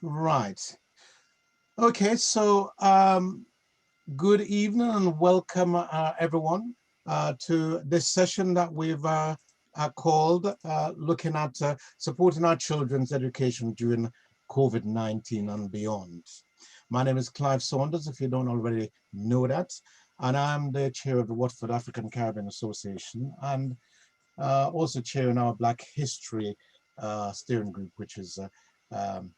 Right. Okay, so good evening and welcome everyone to this session that we've called looking at supporting our children's education during COVID-19 and beyond. My name is Clive Saunders, if you don't already know that, and I'm the chair of the Watford African Caribbean Association and also chairing our Black History steering group, which is um,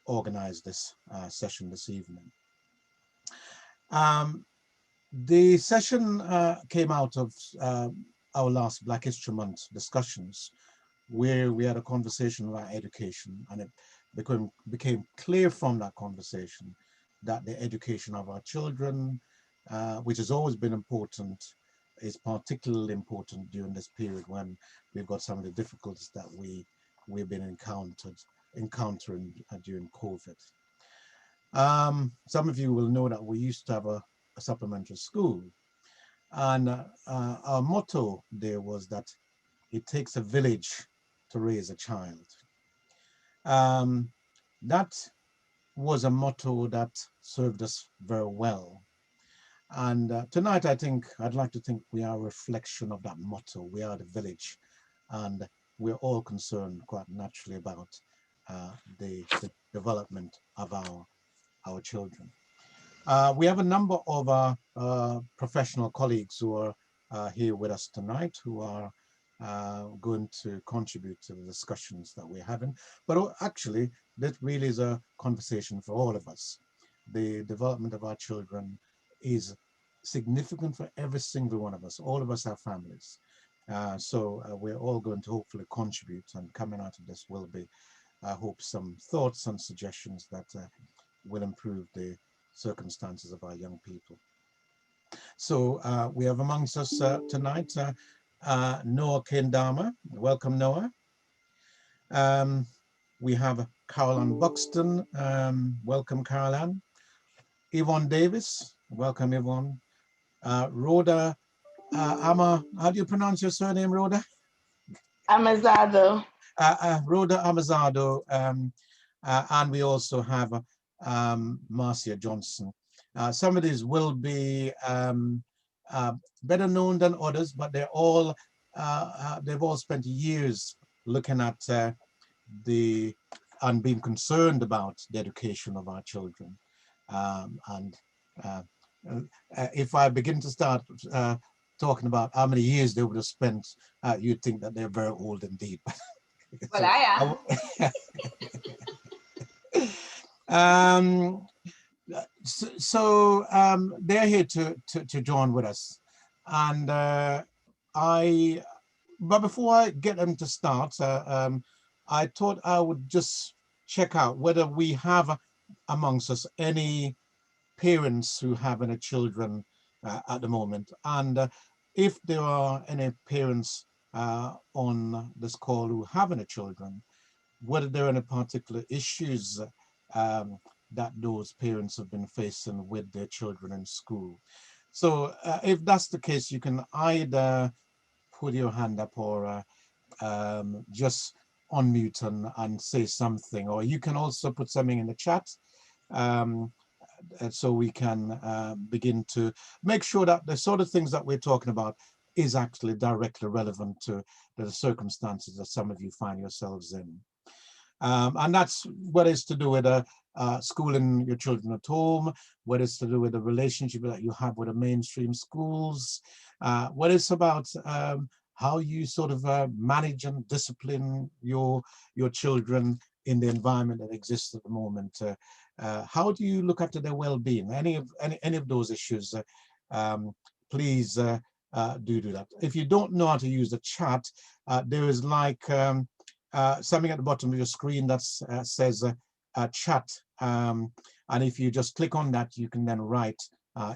organized this session this evening. The session came out of our last Black History Month discussions, where we had a conversation about education, and it became clear from that conversation that the education of our children, which has always been important, is particularly important during this period when we've got some of the difficulties that we've been encountering during COVID. Some of you will know that we used to have a supplementary school, and our motto there was that it takes a village to raise a child. That was a motto that served us very well. And tonight, I'd like to think we are a reflection of that motto. We are the village, and we're all concerned quite naturally about the development of our children. We have a number of professional colleagues who are here with us tonight who are going to contribute to the discussions that we're having. But actually, that really is a conversation for all of us. The development of our children is significant for every single one of us. All of us have families. So we're all going to hopefully contribute, and coming out of this will be, I hope, some thoughts and suggestions that will improve the circumstances of our young people. So we have amongst us tonight Noah Kendama. Welcome, Noah. We have Caroline Buxton. Welcome, Caroline. Yvonne Davis. Welcome, Yvonne. Rhoda how do you pronounce your surname, Rhoda? Amazado. Rhoda Amazado. And we also have Marcia Johnson. Some of these will be better known than others, but they've all spent years looking at and being concerned about the education of our children. If I begin to start talking about how many years they would have spent, you'd think that they're very old indeed. Well, I am. So they're here to join with us, and but before I get them to start, I thought I would just check out whether we have amongst us any parents who have any children at the moment, and if there are any parents on this call who have any children, whether there are any particular issues that those parents have been facing with their children in school. So if that's the case, you can either put your hand up or just unmute and say something, or you can also put something in the chat so we can begin to make sure that the sort of things that we're talking about is actually directly relevant to the circumstances that some of you find yourselves in. And that's what is to do with schooling your children at home, what is to do with the relationship that you have with the mainstream schools, what is about how you sort of manage and discipline your children in the environment that exists at the moment. How do you look after their well-being? Any of those issues, please do that. If you don't know how to use the chat, there is like something at the bottom of your screen that says chat, and if you just click on that, you can then write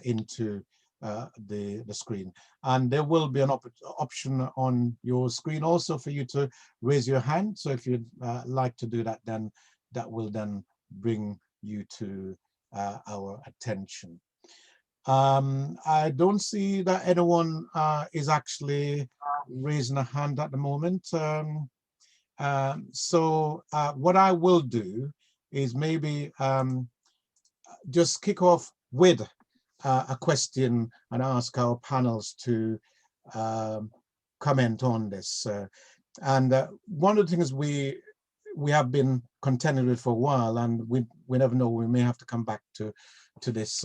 into the screen, and there will be an option on your screen also for you to raise your hand. So if you'd like to do that, then that will then bring you to our attention. I don't see that anyone is actually raising a hand at the moment. So what I will do is maybe just kick off with a question and ask our panels to comment on this. And one of the things we have been contending with for a while, and we never know, we may have to come back to this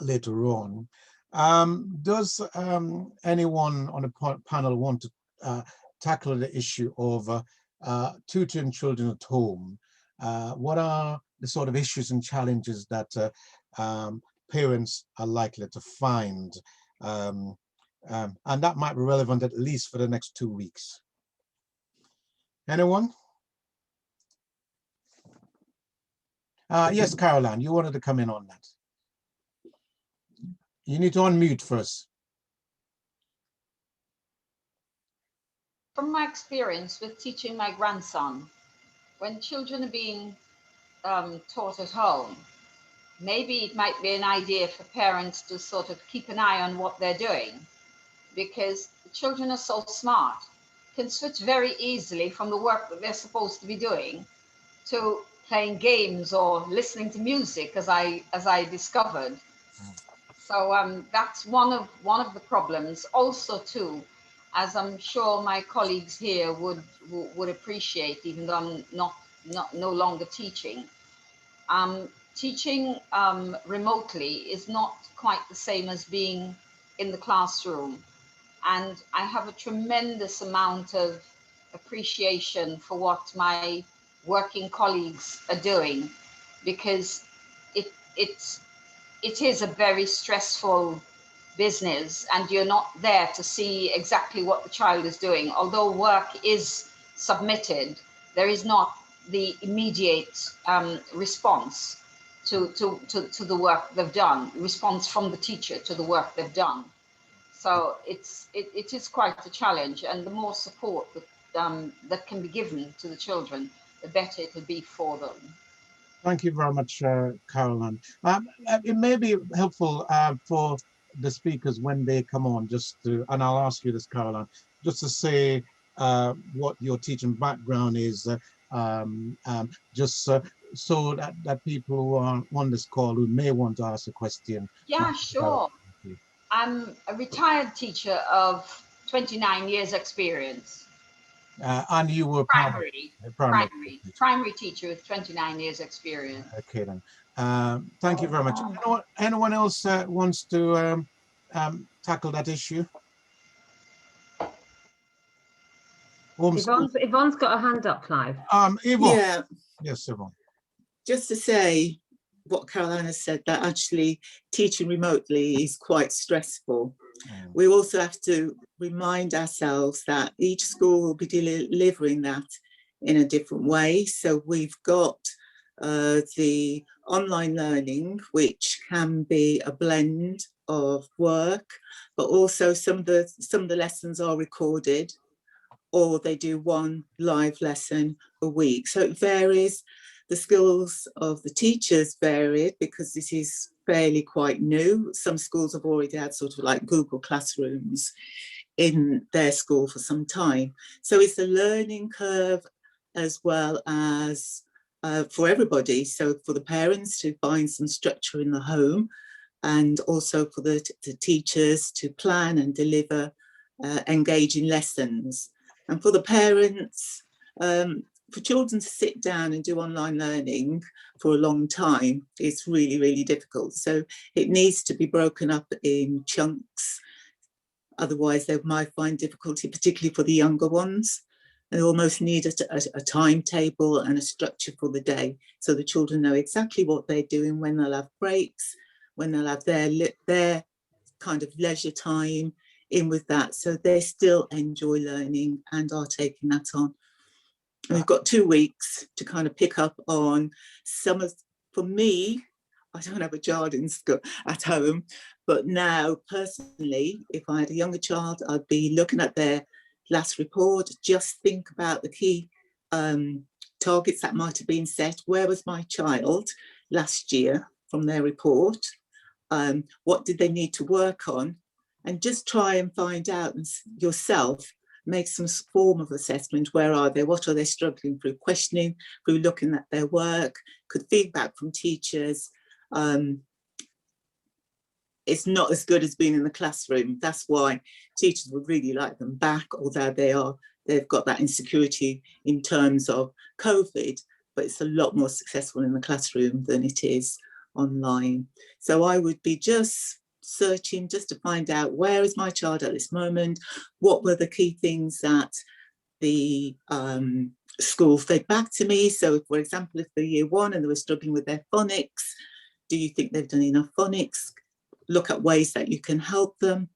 later on. Does anyone on the panel want to tackle the issue of tutoring children at home? What are the sort of issues and challenges that parents are likely to find? And that might be relevant at least for the next 2 weeks. Anyone? Yes, Caroline, you wanted to come in on that. You need to unmute first. From my experience with teaching my grandson, when children are being taught at home, maybe it might be an idea for parents to sort of keep an eye on what they're doing, because the children are so smart, can switch very easily from the work that they're supposed to be doing to playing games or listening to music, as I discovered. So that's one of the problems. Also, too, as I'm sure my colleagues here would appreciate, even though I'm no longer teaching. Teaching remotely is not quite the same as being in the classroom. And I have a tremendous amount of appreciation for what my working colleagues are doing, because it is a very stressful business, and you're not there to see exactly what the child is doing. Although work is submitted, there is not the immediate response to the work they've done, response from the teacher to the work they've done. So it is quite a challenge, and the more support that can be given to the children, the better it will be for them. Thank you very much, Caroline. It may be helpful for the speakers when they come on, just to, and I'll ask you this, Caroline, just to say what your teaching background is, just so that people who are on this call who may want to ask a question. Yeah, sure. I'm a retired teacher of 29 years experience. And you were primary teacher with 29 years experience. Okay then. Thank you very much. Anyone else wants to tackle that issue? Yvonne's got a hand up, Clive. Yvonne. Yeah. Yes, Yvonne. Just to say what Caroline has said, that actually teaching remotely is quite stressful. We also have to remind ourselves that each school will be delivering that in a different way. So we've got the online learning, which can be a blend of work, but also some of the lessons are recorded, or they do one live lesson a week. So it varies. The skills of the teachers varied because this is fairly quite new. Some schools have already had sort of like Google Classrooms in their school for some time. So it's a learning curve as well as for everybody. So for the parents to find some structure in the home, and also for the teachers to plan and deliver engaging lessons. And for the parents, for children to sit down and do online learning for a long time is really, really difficult. So it needs to be broken up in chunks. Otherwise, they might find difficulty, particularly for the younger ones. They almost need a timetable and a structure for the day, so the children know exactly what they're doing, when they'll have breaks, when they'll have their kind of leisure time in with that. So they still enjoy learning and are taking that on. And we've got 2 weeks to kind of pick up on some of, for me, I don't have a child in school at home, but now personally, if I had a younger child, I'd be looking at their last report, just think about the key targets that might have been set. Where was my child last year from their report? What did they need to work on? And just try and find out yourself make some form of assessment. Where are they? What are they struggling through? Questioning, through looking at their work, could feedback from teachers. It's not as good as being in the classroom. That's why teachers would really like them back, although they've got that insecurity in terms of COVID, but it's a lot more successful in the classroom than it is online. So I would be just searching just to find out, where is my child at this moment? What were the key things that the school fed back to me? So for example, if they're year one and they were struggling with their phonics, do you think they've done enough phonics? Look at ways that you can help them.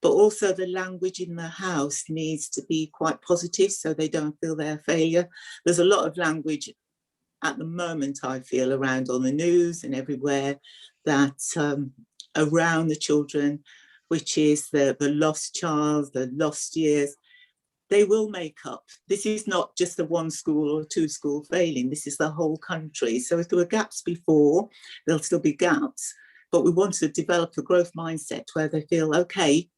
But also the language in the house needs to be quite positive so they don't feel they're a failure. There's a lot of language at the moment, I feel, around on the news and everywhere, that around the children, which is the lost child, the lost years. They will make up. This is not just a one school or two school failing. This is the whole country. So if there were gaps before, there'll still be gaps. But we want to develop a growth mindset where they feel, okay,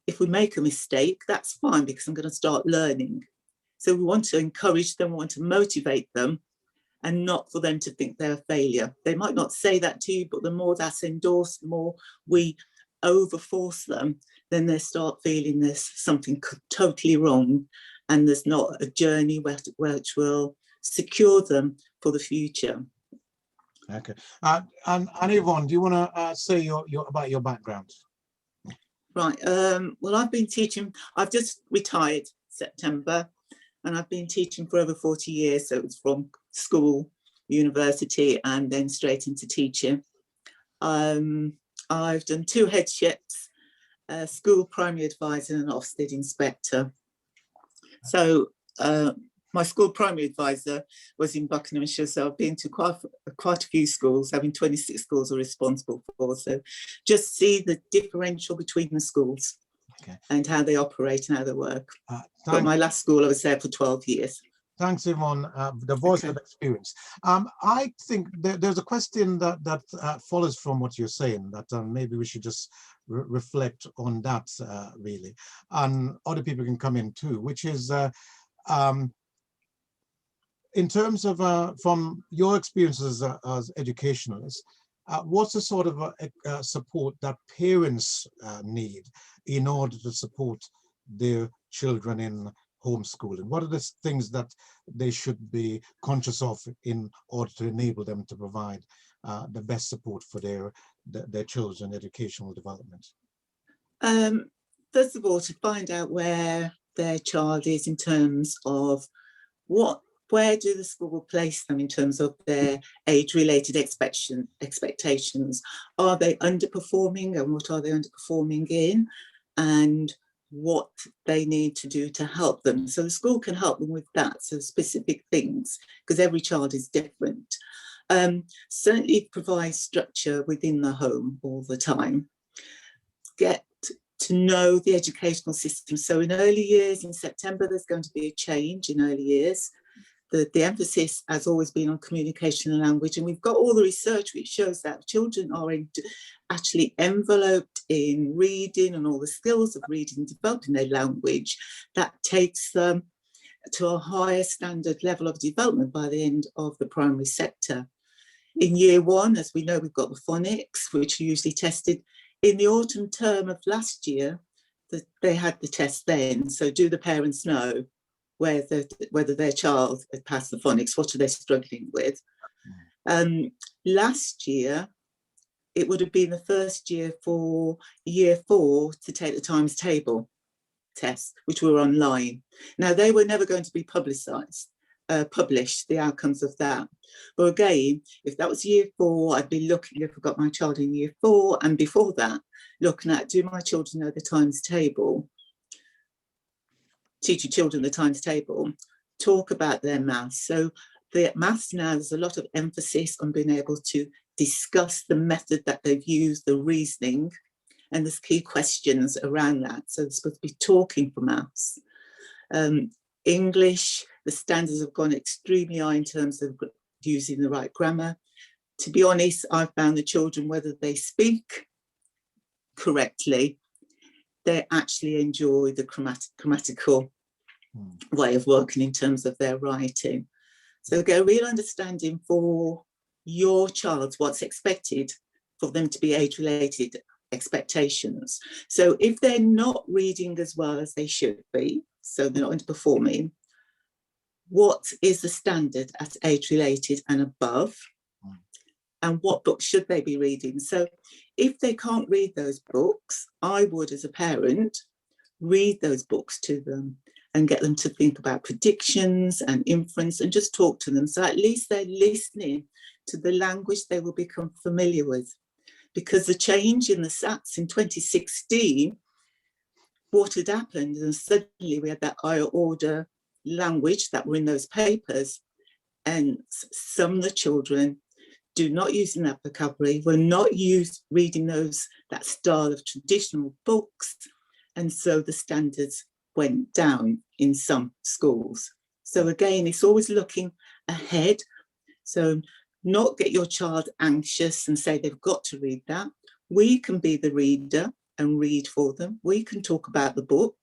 if we make a mistake, that's fine because I'm going to start learning. So we want to encourage them, we want to motivate them, and not for them to think they're a failure. They might not say that to you, but the more that's endorsed, the more we overforce them, then they start feeling there's something totally wrong and there's not a journey which will secure them for the future. Okay. And Yvonne, do you want to say your about your background? Right. Well, I've been teaching. I've just retired September, and I've been teaching for over 40 years. So it was from school, university, and then straight into teaching. I've done 2 headships, a school primary advisor and an Ofsted inspector. So my school primary advisor was in Buckinghamshire, so I've been to quite a few schools, having 26 schools are responsible for. So just see the differential between the schools, okay, and how they operate and how they work. But my last school, I was there for 12 years. Thanks, Yvonne, the voice of experience. I think there's a question that follows from what you're saying, that maybe we should just reflect on that really, and other people can come in too, which is in terms of from your experiences as educationalists, what's the sort of support that parents need in order to support their children in homeschooling? What are the things that they should be conscious of in order to enable them to provide the best support for their children's educational development? First of all, to find out where their child is in terms of where do the school place them in terms of their age-related expectations? Are they underperforming, and what are they underperforming in? And what they need to do to help them. So the school can help them with that, so specific things, because every child is different. Certainly provide structure within the home all the time. Get to know the educational system. So in early years, in September, there's going to be a change in early years. The emphasis has always been on communication and language, and we've got all the research which shows that children are actually enveloped in reading and all the skills of reading and developing their language. That takes them to a higher standard level of development by the end of the primary sector. In year 1, as we know, we've got the phonics, which are usually tested. In the autumn term of last year, they had the test then. So do the parents know whether their child had passed the phonics? What are they struggling with? Last year, it would have been the first year for year 4 to take the times table tests, which were online. Now, they were never going to be published, the outcomes of that. But again, if that was year 4, I'd be looking, if I've got my child in year 4, and before that, looking at, do my children know the times table? Teach your children the times table, talk about their maths. So the maths now, there's a lot of emphasis on being able to discuss the method that they've used, the reasoning, and there's key questions around that. So they're supposed to be talking for maths. English, the standards have gone extremely high in terms of using the right grammar. To be honest, I've found the children, whether they speak correctly, they actually enjoy the grammatical way of working in terms of their writing. So get a real understanding for your child, what's expected for them to be age-related expectations. So if they're not reading as well as they should be, so they're not underperforming, what is the standard at age-related and above? And what books should they be reading? So if they can't read those books, I would, as a parent, read those books to them and get them to think about predictions and inference and just talk to them. So at least they're listening to the language they will become familiar with. Because the change in the SATs in 2016, what had happened, and suddenly we had that higher order language that were in those papers, and some of the children do not using that vocabulary, were not reading that style of traditional books, and so the standards went down in some schools. So again, it's always looking ahead. So not get your child anxious and say they've got to read that. We can be the reader and read for them. We can talk about the book.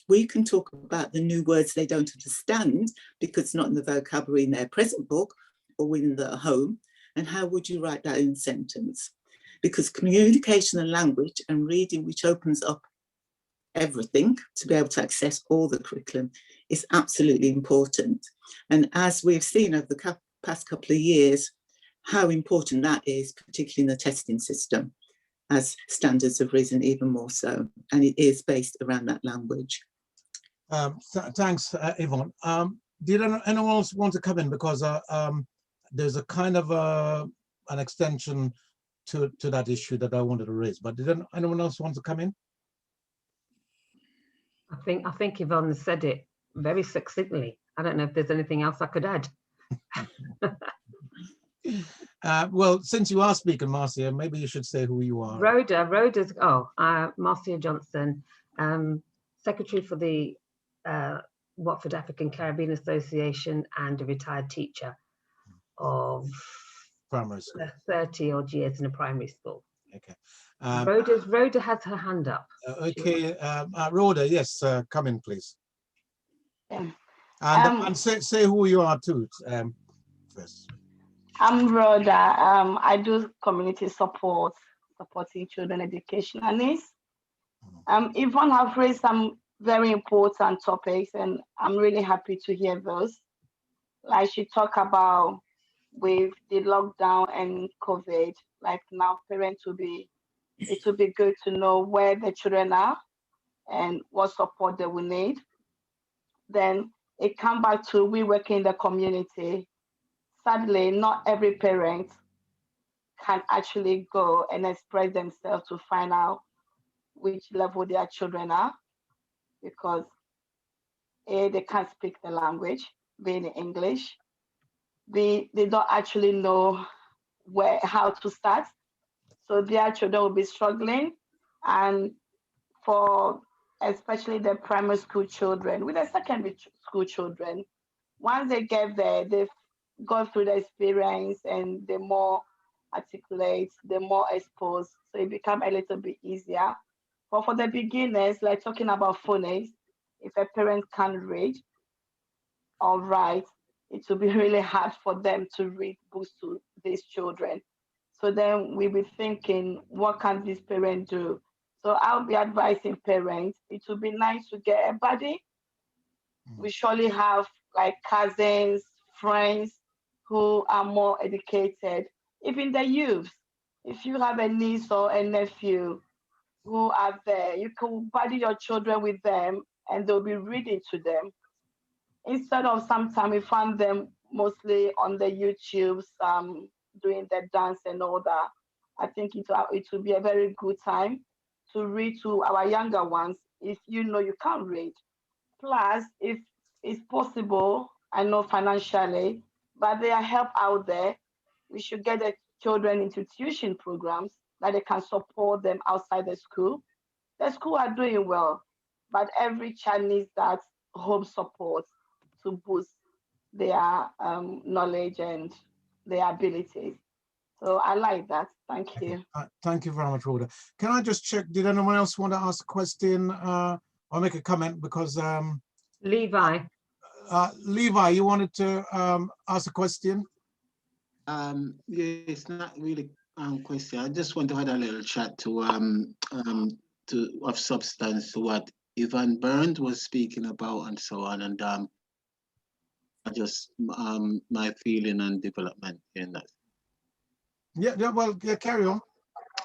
We can talk about the new words they don't understand because it's not in the vocabulary in their present book or within their home. And how would you write that in a sentence? Because communication and language and reading, which opens up everything to be able to access all the curriculum, is absolutely important. And as we've seen over the past couple of years, how important that is, particularly in the testing system, as standards have risen even more so. And it is based around that language. Thanks, Yvonne. Did anyone else want to come in? Because there's a kind of an extension to that issue that I wanted to raise. But did anyone else want to come in? I think Yvonne said it very succinctly. I don't know if there's anything else I could add. Well, since you are speaking, Marcia, maybe you should say who you are. Rhoda's, Marcia Johnson, Secretary for the Watford African Caribbean Association and a retired teacher of Primary school. 30 odd years in a primary school. Okay. Rhoda has her hand up. Okay, Rhoda, yes, come in, please. Yeah. And say who you are too, first. I'm Rhoda. I do community support, supporting children education needs. Yvonne have raised some very important topics, and I'm really happy to hear those. Like she talked about with the lockdown and COVID, like now it will be good to know where the children are and what support they will need. Then it comes back to we work in the community. Sadly, not every parent can actually go and express themselves to find out which level their children are, because A, they can't speak the language, being in English. B, they don't actually know how to start. So their children will be struggling. And for especially the primary school children, with the secondary school children, once they get there, they've gone through the experience and they're more articulate, they're more exposed. So it becomes a little bit easier. But for the beginners, like talking about phonics, if a parent can't read or write, it will be really hard for them to read books to these children. So then we'll be thinking, what can this parent do? So I'll be advising parents, it would be nice to get a buddy. We surely have like cousins, friends who are more educated, even the youth. If you have a niece or a nephew who are there, you can buddy your children with them and they'll be reading to them. Instead of sometimes we find them mostly on the YouTubes doing the dance and all that. I think it will be a very good time to read to our younger ones if you know you can't read. Plus, if it's possible, I know financially, but there are help out there. We should get the children into tuition programs that they can support them outside the school. The school are doing well, but every child needs that home support to boost their knowledge and their abilities. So I like that. Thank you. Thank you very much, Rhoda. Can I just check, did anyone else want to ask a question or make a comment? Because Levi. Levi, you wanted to ask a question? Yeah, it's not really question. I just want to have a little chat to of substance to what Ivan Burns was speaking about and so on, and just my feeling and development in that. Yeah, well, yeah, carry on.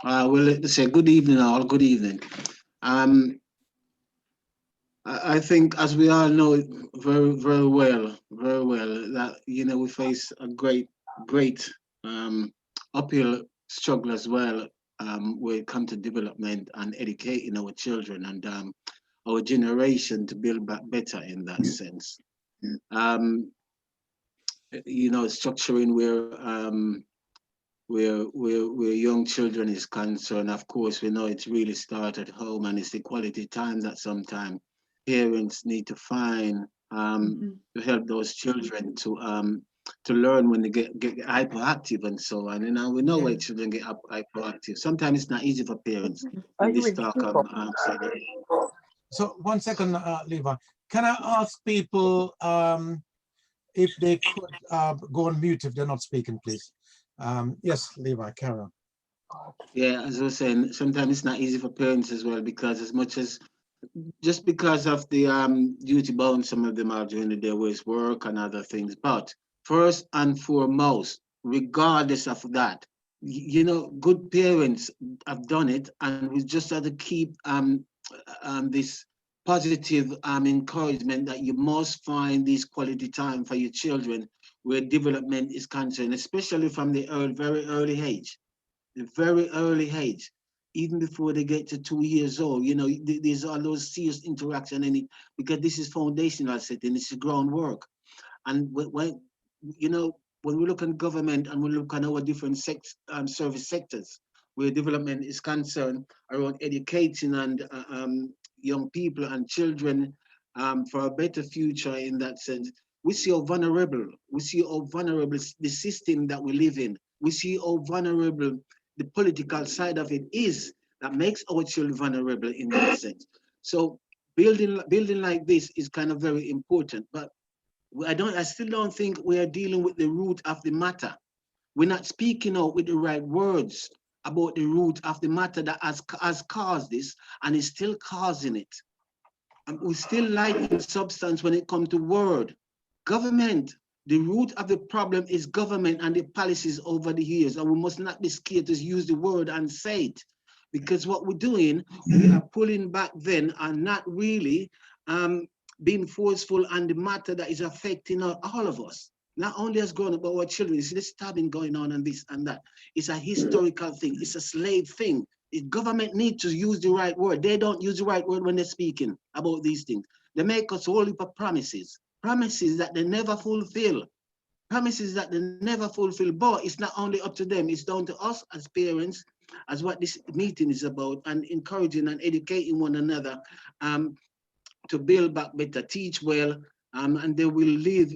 Well, let's say good evening, all. Good evening. I think, as we all know very well, that we face a great uphill struggle as well when it comes to development and educating our children and our generation to build back better in that sense. Structuring where young children is concerned. Of course, we know it's really started at home, and it's the quality time that sometimes parents need to find to help those children to learn when they get hyperactive and so on. And we know why children get hyperactive. Sometimes it's not easy for parents when they start So 1 second, Levi. Can I ask people if they could go on mute if they're not speaking, please? Yes, Levi, carry on. Yeah, as I was saying, sometimes it's not easy for parents as well, because as much as just because of the duty bound some of them are doing the day with work and other things. But first and foremost, regardless of that, good parents have done it, and we just have to keep this positive encouragement that you must find this quality time for your children where development is concerned, especially from the very early age. The very early age, even before they get to 2 years old, there's all those serious interaction in it, because this is foundational setting, this is groundwork. And when we look at government and we look at our different service sectors where development is concerned around educating and young people and children for a better future in that sense, we see how vulnerable the system that we live in. We see how vulnerable the political side of it is that makes our children vulnerable in that sense. So building like this is kind of very important, but I still don't think we are dealing with the root of the matter. We're not speaking out with the right words about the root of the matter that has caused this and is still causing it. And we still lacking substance when it comes to word. Government, the root of the problem is government and the policies over the years, and we must not be scared to use the word and say it, because what we're doing, we are pulling back then and not really being forceful on the matter that is affecting all of us. Not only as grown up, but our children. You see the stabbing going on and this and that. It's a historical thing. It's a slave thing. The government needs to use the right word. They don't use the right word when they're speaking about these things. They make us all heap of promises that they never fulfill. Promises that they never fulfill. But it's not only up to them. It's down to us as parents, as what this meeting is about, and encouraging and educating one another to build back better, teach well, and they will live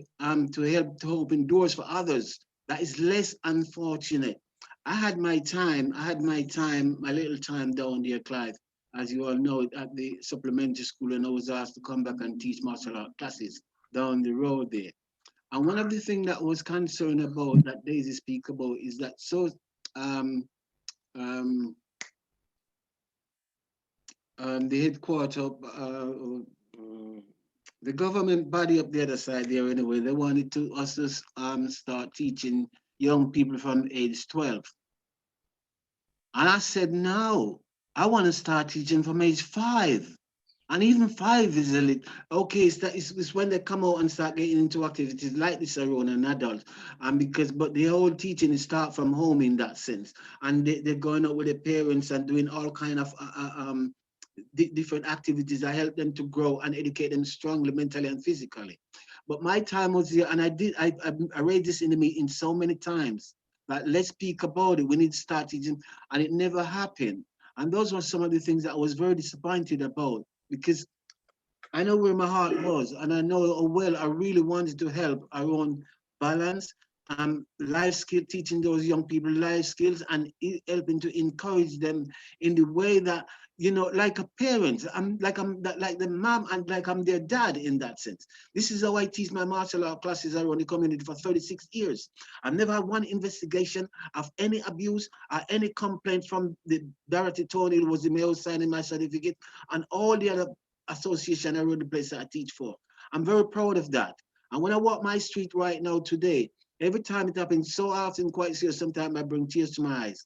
to help to open doors for others. That is less unfortunate. I had my little time down there, Clive, as you all know, at the supplementary school, and I was asked to come back and teach martial art classes down the road there. And one of the things that I was concerned about, that Daisy speak about, is that the headquarters, the government body up the other side there anyway, they wanted us to start teaching young people from age 12. And I said, no, I want to start teaching from age 5. And even 5 is a little, okay, it's when they come out and start getting into activities like this around an adult. But the whole teaching is start from home in that sense. And they're going out with their parents and doing all kind of different activities that help them to grow and educate them strongly, mentally and physically. But my time was here, and I raised this in the meeting so many times, that let's speak about it. We need to start teaching, and it never happened. And those were some of the things that I was very disappointed about, because I know where my heart was, and I know how well I really wanted to help around balance life skill, teaching those young people life skills and helping to encourage them in the way that, you know, like a parent, like the mom and like I'm their dad in that sense. This is how I teach my martial art classes around the community for 36 years. I've never had one investigation of any abuse or any complaint from the Dorothy Tony, who was the mayor signing my certificate, and all the other association around the place that I teach for. I'm very proud of that. And when I walk my street right now today, every time it happens, so often, quite serious, sometimes I bring tears to my eyes.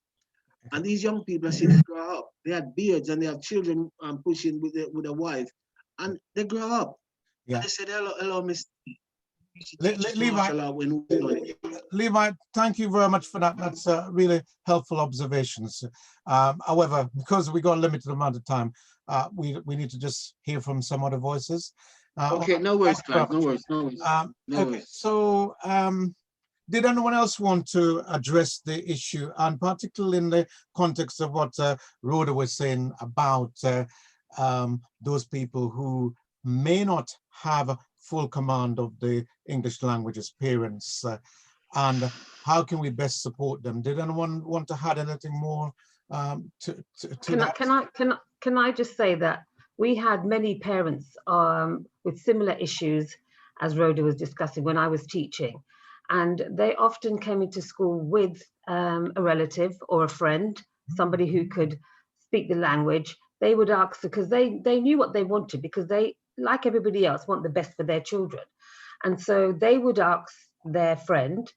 And these young people, I see them grow up. They have beards and they have children pushing with a wife, and they grow up. Yeah. And they said, hello, Miss Levi, thank you very much for that. That's really helpful observations. However, because we got a limited amount of time, we need to just hear from some other voices. Okay, no worries, Clive. No worries. Okay, so did anyone else want to address the issue, and particularly in the context of what Rhoda was saying about those people who may not have full command of the English language as parents, and how can we best support them? Did anyone want to add anything more to that? Can I just say that we had many parents with similar issues as Rhoda was discussing when I was teaching, and they often came into school with a relative or a friend, somebody who could speak the language. They would ask, because they knew what they wanted, because they, like everybody else, want the best for their children. And so they would ask their friend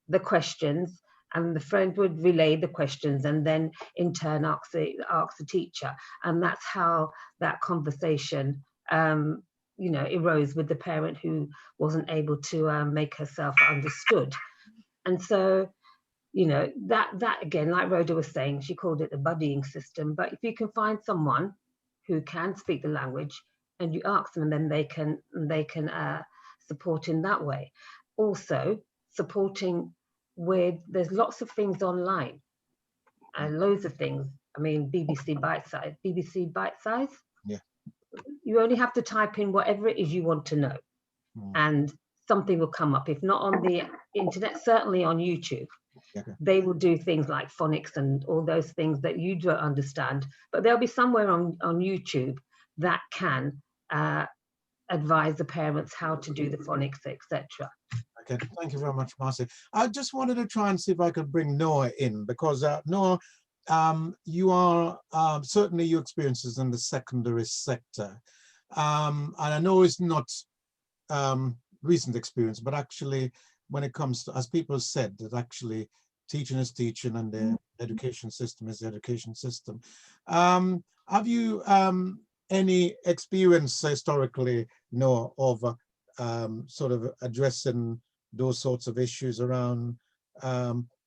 the questions, and the friend would relay the questions, and then in turn ask the teacher. And that's how that conversation you know, arose with the parent who wasn't able to make herself understood. And so, you know, that again, like Rhoda was saying, she called it the buddying system. But if you can find someone who can speak the language and you ask them, and then they can support in that way. Also supporting with, there's lots of things online, loads of things. I mean, BBC Bite Size. Yeah. You only have to type in whatever it is you want to know, and something will come up. If not on the internet, certainly on YouTube. Okay. They will do things like phonics and all those things that you don't understand, but there'll be somewhere on YouTube that can advise the parents how to do the phonics, etc. Okay, thank you very much, Marcy. I just wanted to try and see if I could bring Noah in, because Noah, you are certainly your experiences in the secondary sector, and I know it's not recent experience, but actually when it comes to, as people said, that actually teaching is teaching and the education system is the education system. Have you any experience historically, Noah, of sort of addressing those sorts of issues around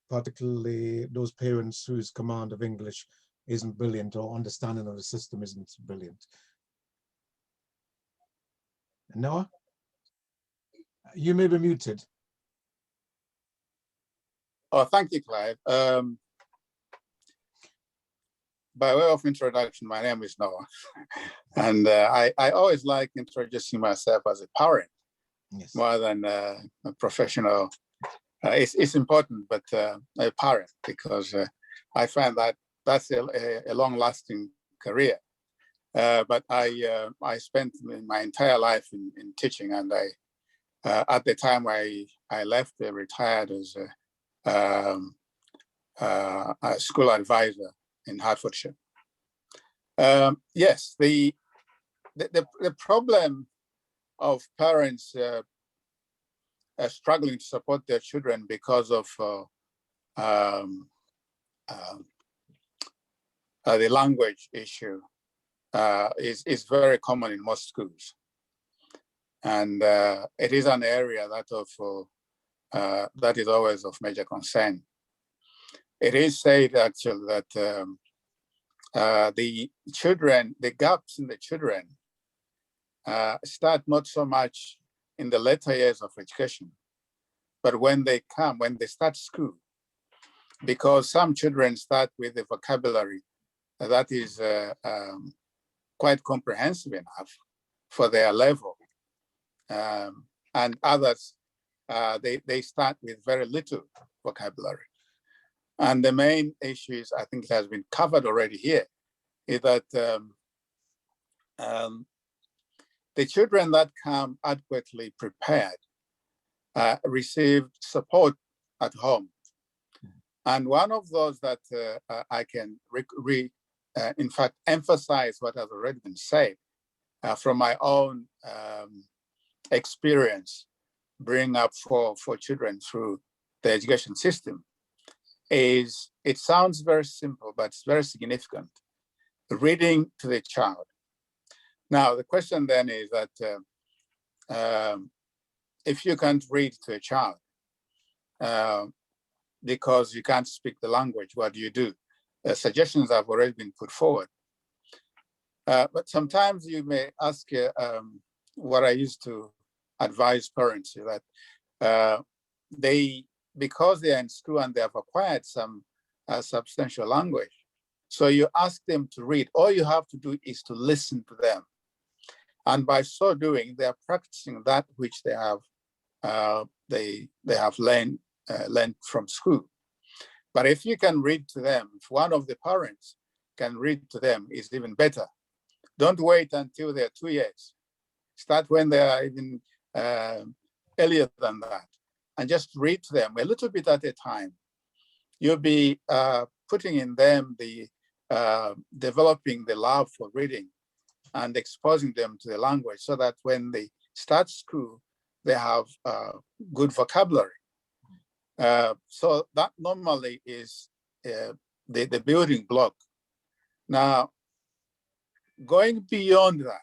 particularly those parents whose command of English isn't brilliant, or understanding of the system isn't brilliant? Noah, you may be muted. Oh, thank you, Clive. By way of introduction, my name is Noah. And I always like introducing myself as a parent, Yes, more than a professional. It's important, but a parent, because I find that that's a long-lasting career. But I spent my entire life in teaching, and at the time I left, retired as a school advisor in Hertfordshire. Yes, the problem of parents struggling to support their children because of the language issue is very common in most schools, and it is an area that is always of major concern. It is said actually that the gaps in the children start not so much in the later years of education, but when they start school, because some children start with a vocabulary that is quite comprehensive enough for their level, and others they start with very little vocabulary. And the main issue is, I think it has been covered already here, is that the children that come adequately prepared receive support at home. And one of those that I can in fact, emphasize what has already been said from my own experience bringing up for children through the education system, is it sounds very simple, but it's very significant. Reading to the child. Now, the question then is that if you can't read to a child because you can't speak the language, what do you do? Suggestions have already been put forward. But sometimes you may ask what I used to advise parents, that because they are in school and they have acquired some substantial language, so you ask them to read. All you have to do is to listen to them. And by so doing, they are practicing that which they have learned from school. But if you can read to them, if one of the parents can read to them, is even better. Don't wait until they're 2 years. Start when they are even earlier than that, and just read to them a little bit at a time. You'll be putting in them the developing the love for reading and exposing them to the language, so that when they start school, they have good vocabulary. So that normally is the building block. Now, going beyond that,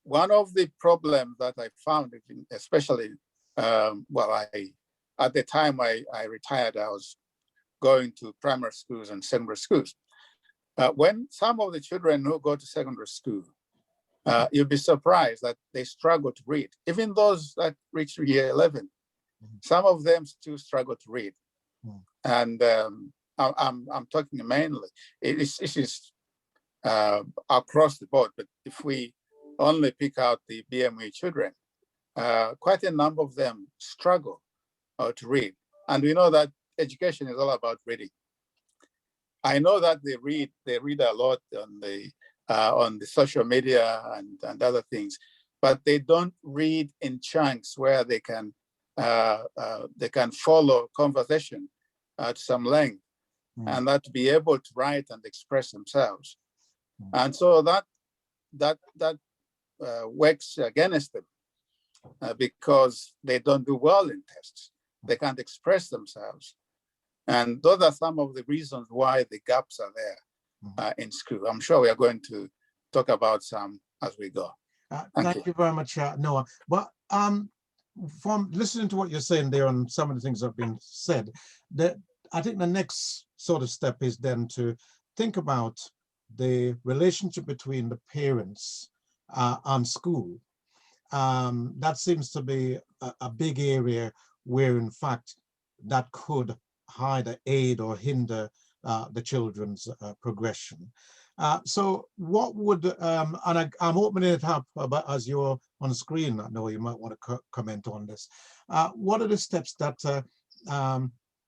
one of the problems that I found, especially, at the time I retired, I was going to primary schools and secondary schools. When some of the children who go to secondary school, you'll be surprised that they struggle to read. Even those that reach year 11, some of them still struggle to read. And I'm talking mainly, it is across the board, but if we only pick out the BME children, quite a number of them struggle to read. And we know that education is all about reading. I know that they read a lot on the social media and other things, but they don't read in chunks where they can follow conversation at some length, and that to be able to write and express themselves. And so that works against them because they don't do well in tests. They can't express themselves. And those are some of the reasons why the gaps are there in school. I'm sure we are going to talk about some as we go. Thank you very much, Noah. Well, from listening to what you're saying there and some of the things that have been said, I think the next sort of step is then to think about the relationship between the parents and school. That seems to be a big area where, in fact, that could either aid or hinder the children's progression. So what would, and I'm opening it up as you're on screen, I know you might want to comment on this. What are the steps that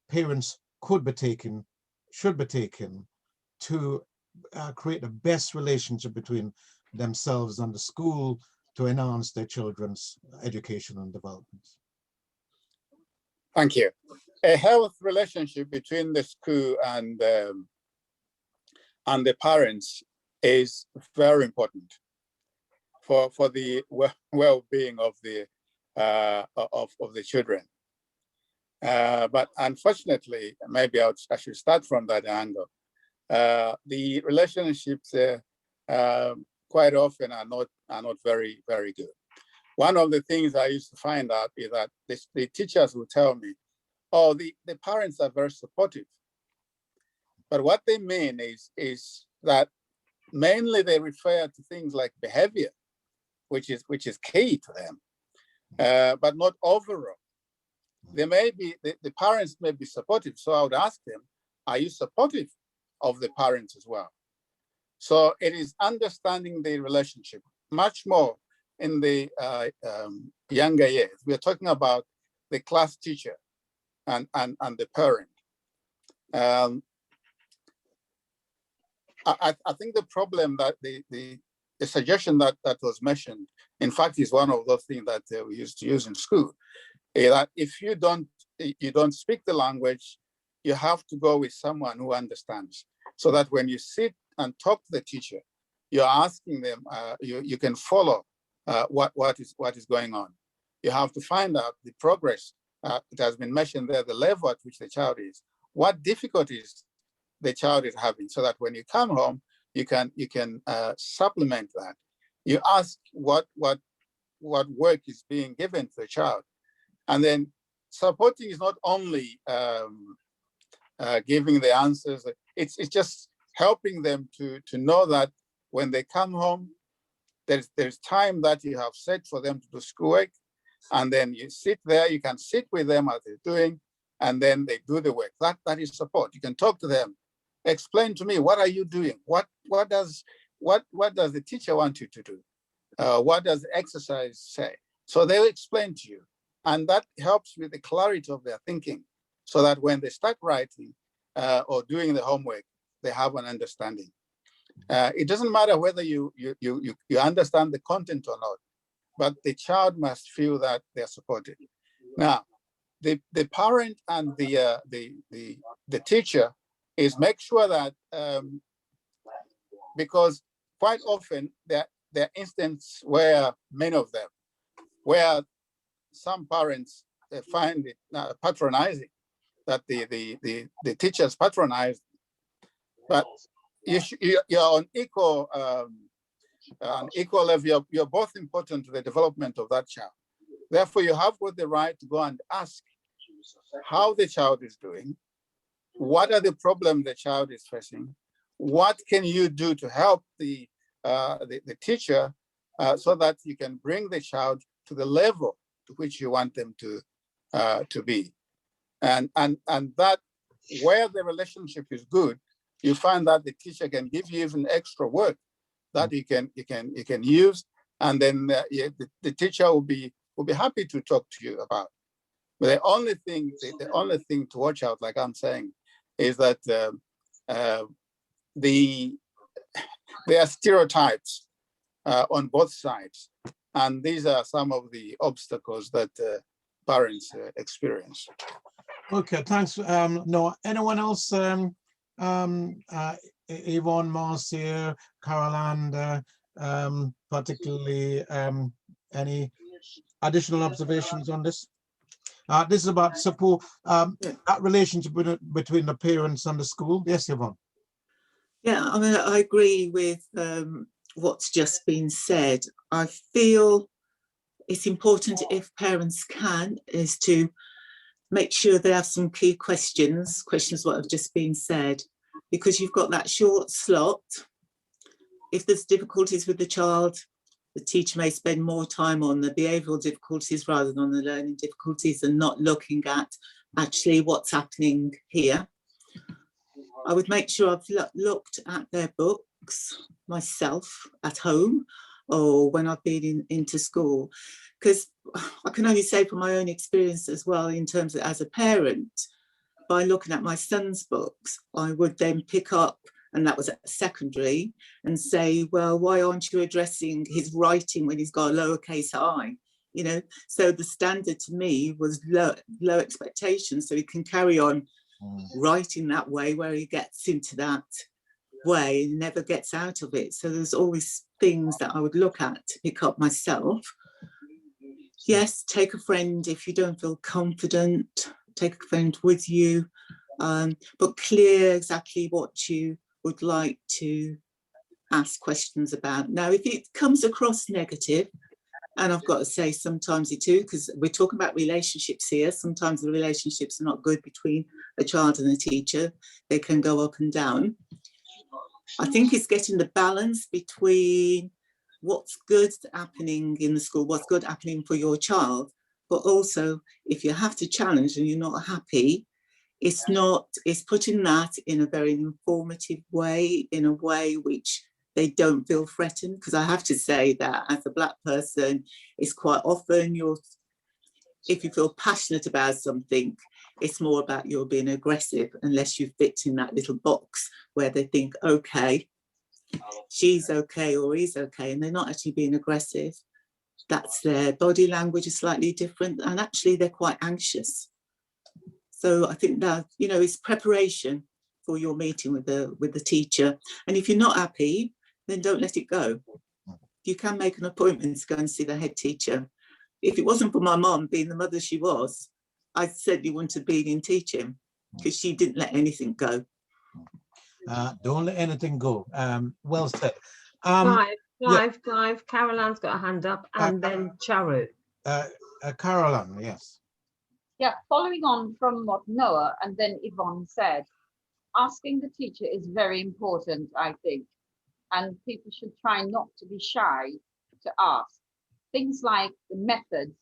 parents could be taking, should be taken to create the best relationship between themselves and the school to enhance their children's education and development? Thank you. A healthy relationship between the school and the parents is very important for the well-being of the children. But unfortunately, maybe I should start from that angle. The relationships quite often are not very, very good. One of the things I used to find out is that the teachers will tell me, oh, the parents are very supportive. But what they mean is that mainly they refer to things like behavior, which is key to them, but not overall. They may be, the parents may be supportive. So I would ask them, are you supportive of the parents as well? So it is understanding the relationship much more in the younger years. We are talking about the class teacher and the parent. I think the problem that the suggestion that was mentioned, in fact, is one of those things that we used to use in school, that if you don't speak the language, you have to go with someone who understands, so that when you sit and talk to the teacher, you're asking them, you can follow what is going on. You have to find out the progress. It has been mentioned there, the level at which the child is, what difficulties the child is having, so that when you come home, you can supplement that. You ask what work is being given to the child, and then supporting is not only giving the answers. It's just helping them to know that when they come home, there's time that you have set for them to do schoolwork, and then you sit there. You can sit with them as they're doing, and then they do the work. That is support. You can talk to them. Explain to me, what are you doing? What does the teacher want you to do? What does the exercise say? So they'll explain to you, and that helps with the clarity of their thinking, so that when they start writing or doing the homework, they have an understanding. It doesn't matter whether you understand the content or not, but the child must feel that they're supported. Now, the parent and the teacher is make sure that, because quite often there are instances where many of them, where some parents find it patronizing, that the teachers patronize, but you're on equal level. You're both important to the development of that child. Therefore, you have got the right to go and ask how the child is doing. What are the problems the child is facing? What can you do to help the teacher so that you can bring the child to the level to which you want them to be? And that, where the relationship is good, you find that the teacher can give you even extra work that you can use, and then the teacher will be happy to talk to you about. But the only thing to watch out, like I'm saying, is that there are stereotypes on both sides, and these are some of the obstacles that parents experience. Okay, thanks. No, anyone else? Yvonne, Marcia, Caroline, particularly, any additional observations on this? This is about support, that relationship between the parents and the school. Yes, Yvonne. Yeah, I mean, I agree with what's just been said. I feel it's important, if parents can, is to make sure they have some key questions what have just been said, because you've got that short slot. If there's difficulties with the child, the teacher may spend more time on the behavioural difficulties rather than on the learning difficulties, and not looking at actually what's happening here. I would make sure I've looked at their books myself at home, or when I've been into school, because I can only say from my own experience as well, in terms of as a parent, by looking at my son's books, I would then pick up, and that was at secondary, and say, well, why aren't you addressing his writing when he's got a lowercase I? You know, so the standard to me was low expectations, so he can carry on writing that way, where he gets into that way and never gets out of it. So there's always things that I would look at to pick up myself. Yes, take a friend if you don't feel confident, take a friend with you, but clear exactly what you would like to ask questions about. Now, if it comes across negative, and I've got to say sometimes it too, because we're talking about relationships here, sometimes the relationships are not good between a child and a teacher. They can go up and down. I think it's getting the balance between what's good happening in the school, what's good happening for your child, but also if you have to challenge and you're not happy, it's putting that in a very informative way, in a way which they don't feel threatened. Because I have to say that as a Black person, it's quite often if you feel passionate about something, it's more about you're being aggressive unless you fit in that little box where they think, okay, she's okay or he's okay, and they're not actually being aggressive. That's their body language is slightly different, and actually they're quite anxious. So I think that, you know, it's preparation for your meeting with the teacher. And if you're not happy, then don't let it go. You can make an appointment to go and see the head teacher. If it wasn't for my mom being the mother she was, I certainly wouldn't have been in teaching, because she didn't let anything go. Don't let anything go. Well said. Clive. Caroline's got a hand up, and then Charu. Caroline, yes. Yeah, following on from what Noah and then Yvonne said, asking the teacher is very important, I think, and people should try not to be shy to ask. Things like the methods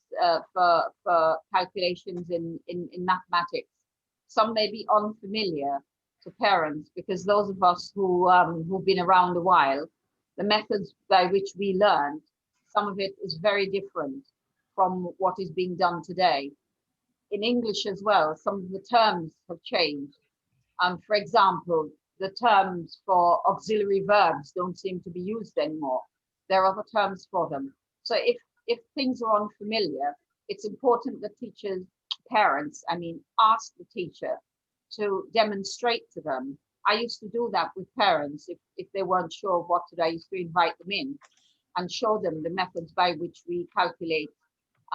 for calculations in mathematics, some may be unfamiliar to parents, because those of us who've been around a while, the methods by which we learned, some of it is very different from what is being done today. In English as well, some of the terms have changed. For example, the terms for auxiliary verbs don't seem to be used anymore. There are other terms for them. So if things are unfamiliar, it's important that parents, ask the teacher to demonstrate to them. I used to do that with parents. If they weren't sure of what to do, I used to invite them in and show them the methods by which we calculate,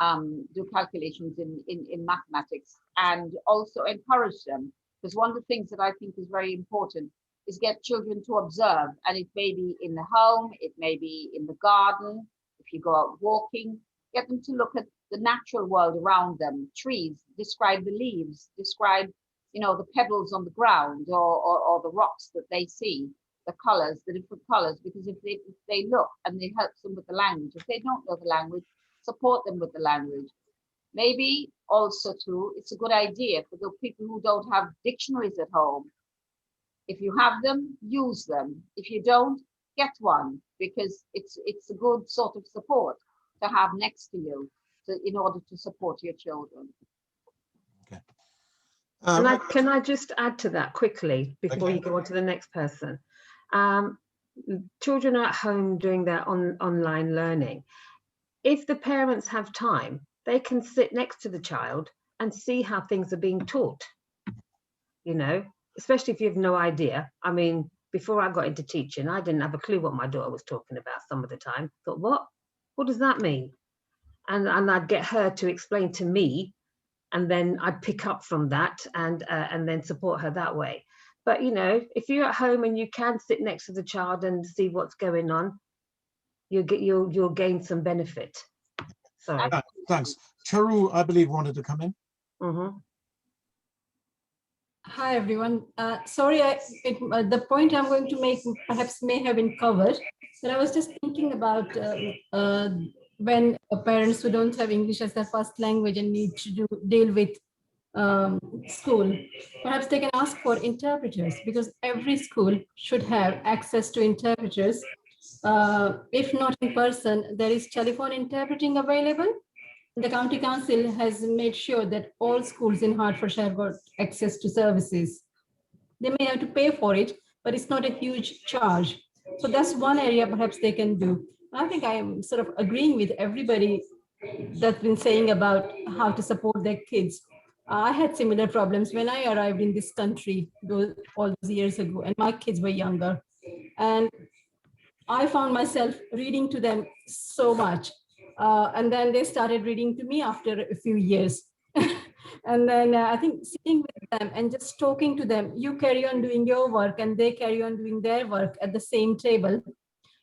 do calculations in mathematics, and also encourage them. Because one of the things that I think is very important is get children to observe, and it may be in the home, it may be in the garden, if you go out walking, get them to look at the natural world around them, trees, describe the leaves, describe, the pebbles on the ground, or the rocks that they see, the colors, the different colors, because if they look, and they help them with the language. If they don't know the language, support them with the language. Maybe also too, it's a good idea for the people who don't have dictionaries at home. If you have them, use them. If you don't, get one, because it's a good sort of support to have next to you in order to support your children. Okay. Can I just add to that quickly before you go on to the next person? Children are at home doing their online learning. If the parents have time, they can sit next to the child and see how things are being taught, especially if you have no idea. Before I got into teaching, I didn't have a clue what my daughter was talking about some of the time. Thought, what does that mean? And I'd get her to explain to me, and then I'd pick up from that and then support her that way. But, if you're at home and you can sit next to the child and see what's going on, you'll gain some benefit. Sorry. Thanks. Charu, I believe, wanted to come in. Mm-hmm. Hi, everyone. Sorry, the point I'm going to make perhaps may have been covered, but I was just thinking about when parents who don't have English as their first language and need to deal with school, perhaps they can ask for interpreters, because every school should have access to interpreters. If not in person, there is telephone interpreting available. The County Council has made sure that all schools in Hertfordshire got access to services. They may have to pay for it, but it's not a huge charge. So that's one area perhaps they can do. I think I am sort of agreeing with everybody that's been saying about how to support their kids. I had similar problems when I arrived in this country all those years ago, and my kids were younger. And I found myself reading to them so much. And then they started reading to me after a few years. And then I think sitting with them and just talking to them, you carry on doing your work and they carry on doing their work at the same table.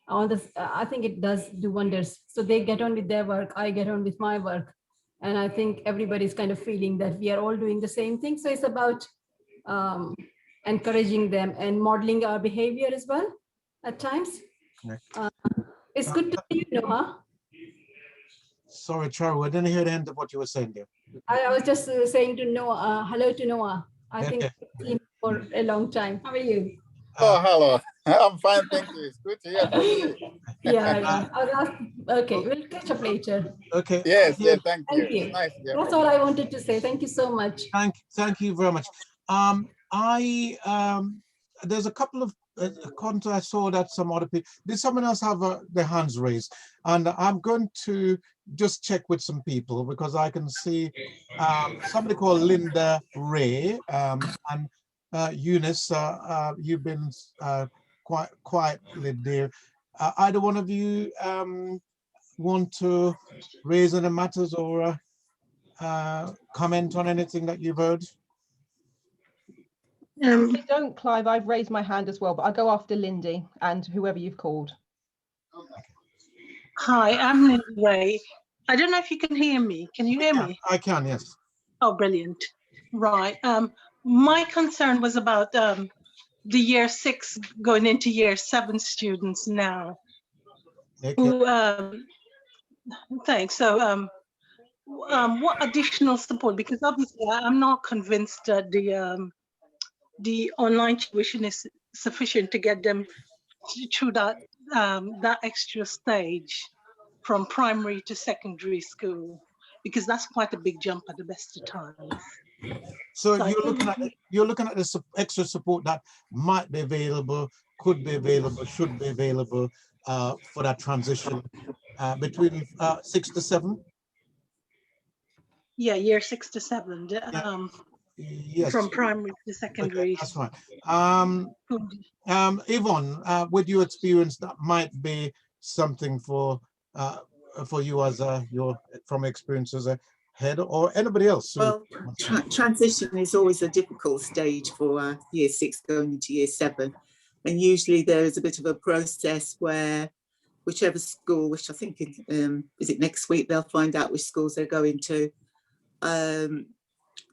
I think it does do wonders. So they get on with their work, I get on with my work. And I think everybody's kind of feeling that we are all doing the same thing. So it's about encouraging them and modeling our behavior as well at times. It's good to see you, Noah. Sorry, Charu, I didn't hear the end of what you were saying there. I was just saying to Noah, hello to Noah. I think we've seen him for a long time. How are you? Oh, hello. I'm fine, thank you. It's good to hear from you. Yeah. I'll ask. Okay, we'll catch up later. Okay. Yes, yeah, thank you. Thank you. It's nice to hear That's from all you. I wanted to say. Thank you so much. Thank you very much. There's a couple of comments I saw that some other people. Did someone else have their hands raised? And I'm going to just check with some people because I can see somebody called Linda Ray and Eunice. You've been quite quietly there. Either one of you want to raise any matters or comment on anything that you've heard? If you don't, Clive, I've raised my hand as well, but I'll go after Lindy and whoever you've called. Hi, I'm Lindy Ray. I don't know if you can hear me. Can you hear me? I can, yes. Oh, brilliant. Right. My concern was about the year 6 going into year 7 students now. Okay. Who, thanks. So what additional support? Because obviously I'm not convinced that the online tuition is sufficient to get them through that that extra stage from primary to secondary school, because that's quite a big jump at the best of times. So you're looking at the extra support that might be available, could be available, should be available for that transition between 6 to 7. Yeah, year 6 to 7. Yes. From primary to secondary. Okay, that's fine. Yvonne, with your experience, that might be something for you as your from experience as a head or anybody else. Well, transition is always a difficult stage for year 6 going into year 7, and usually there is a bit of a process where whichever school, which I think is it next week, they'll find out which schools they're going to.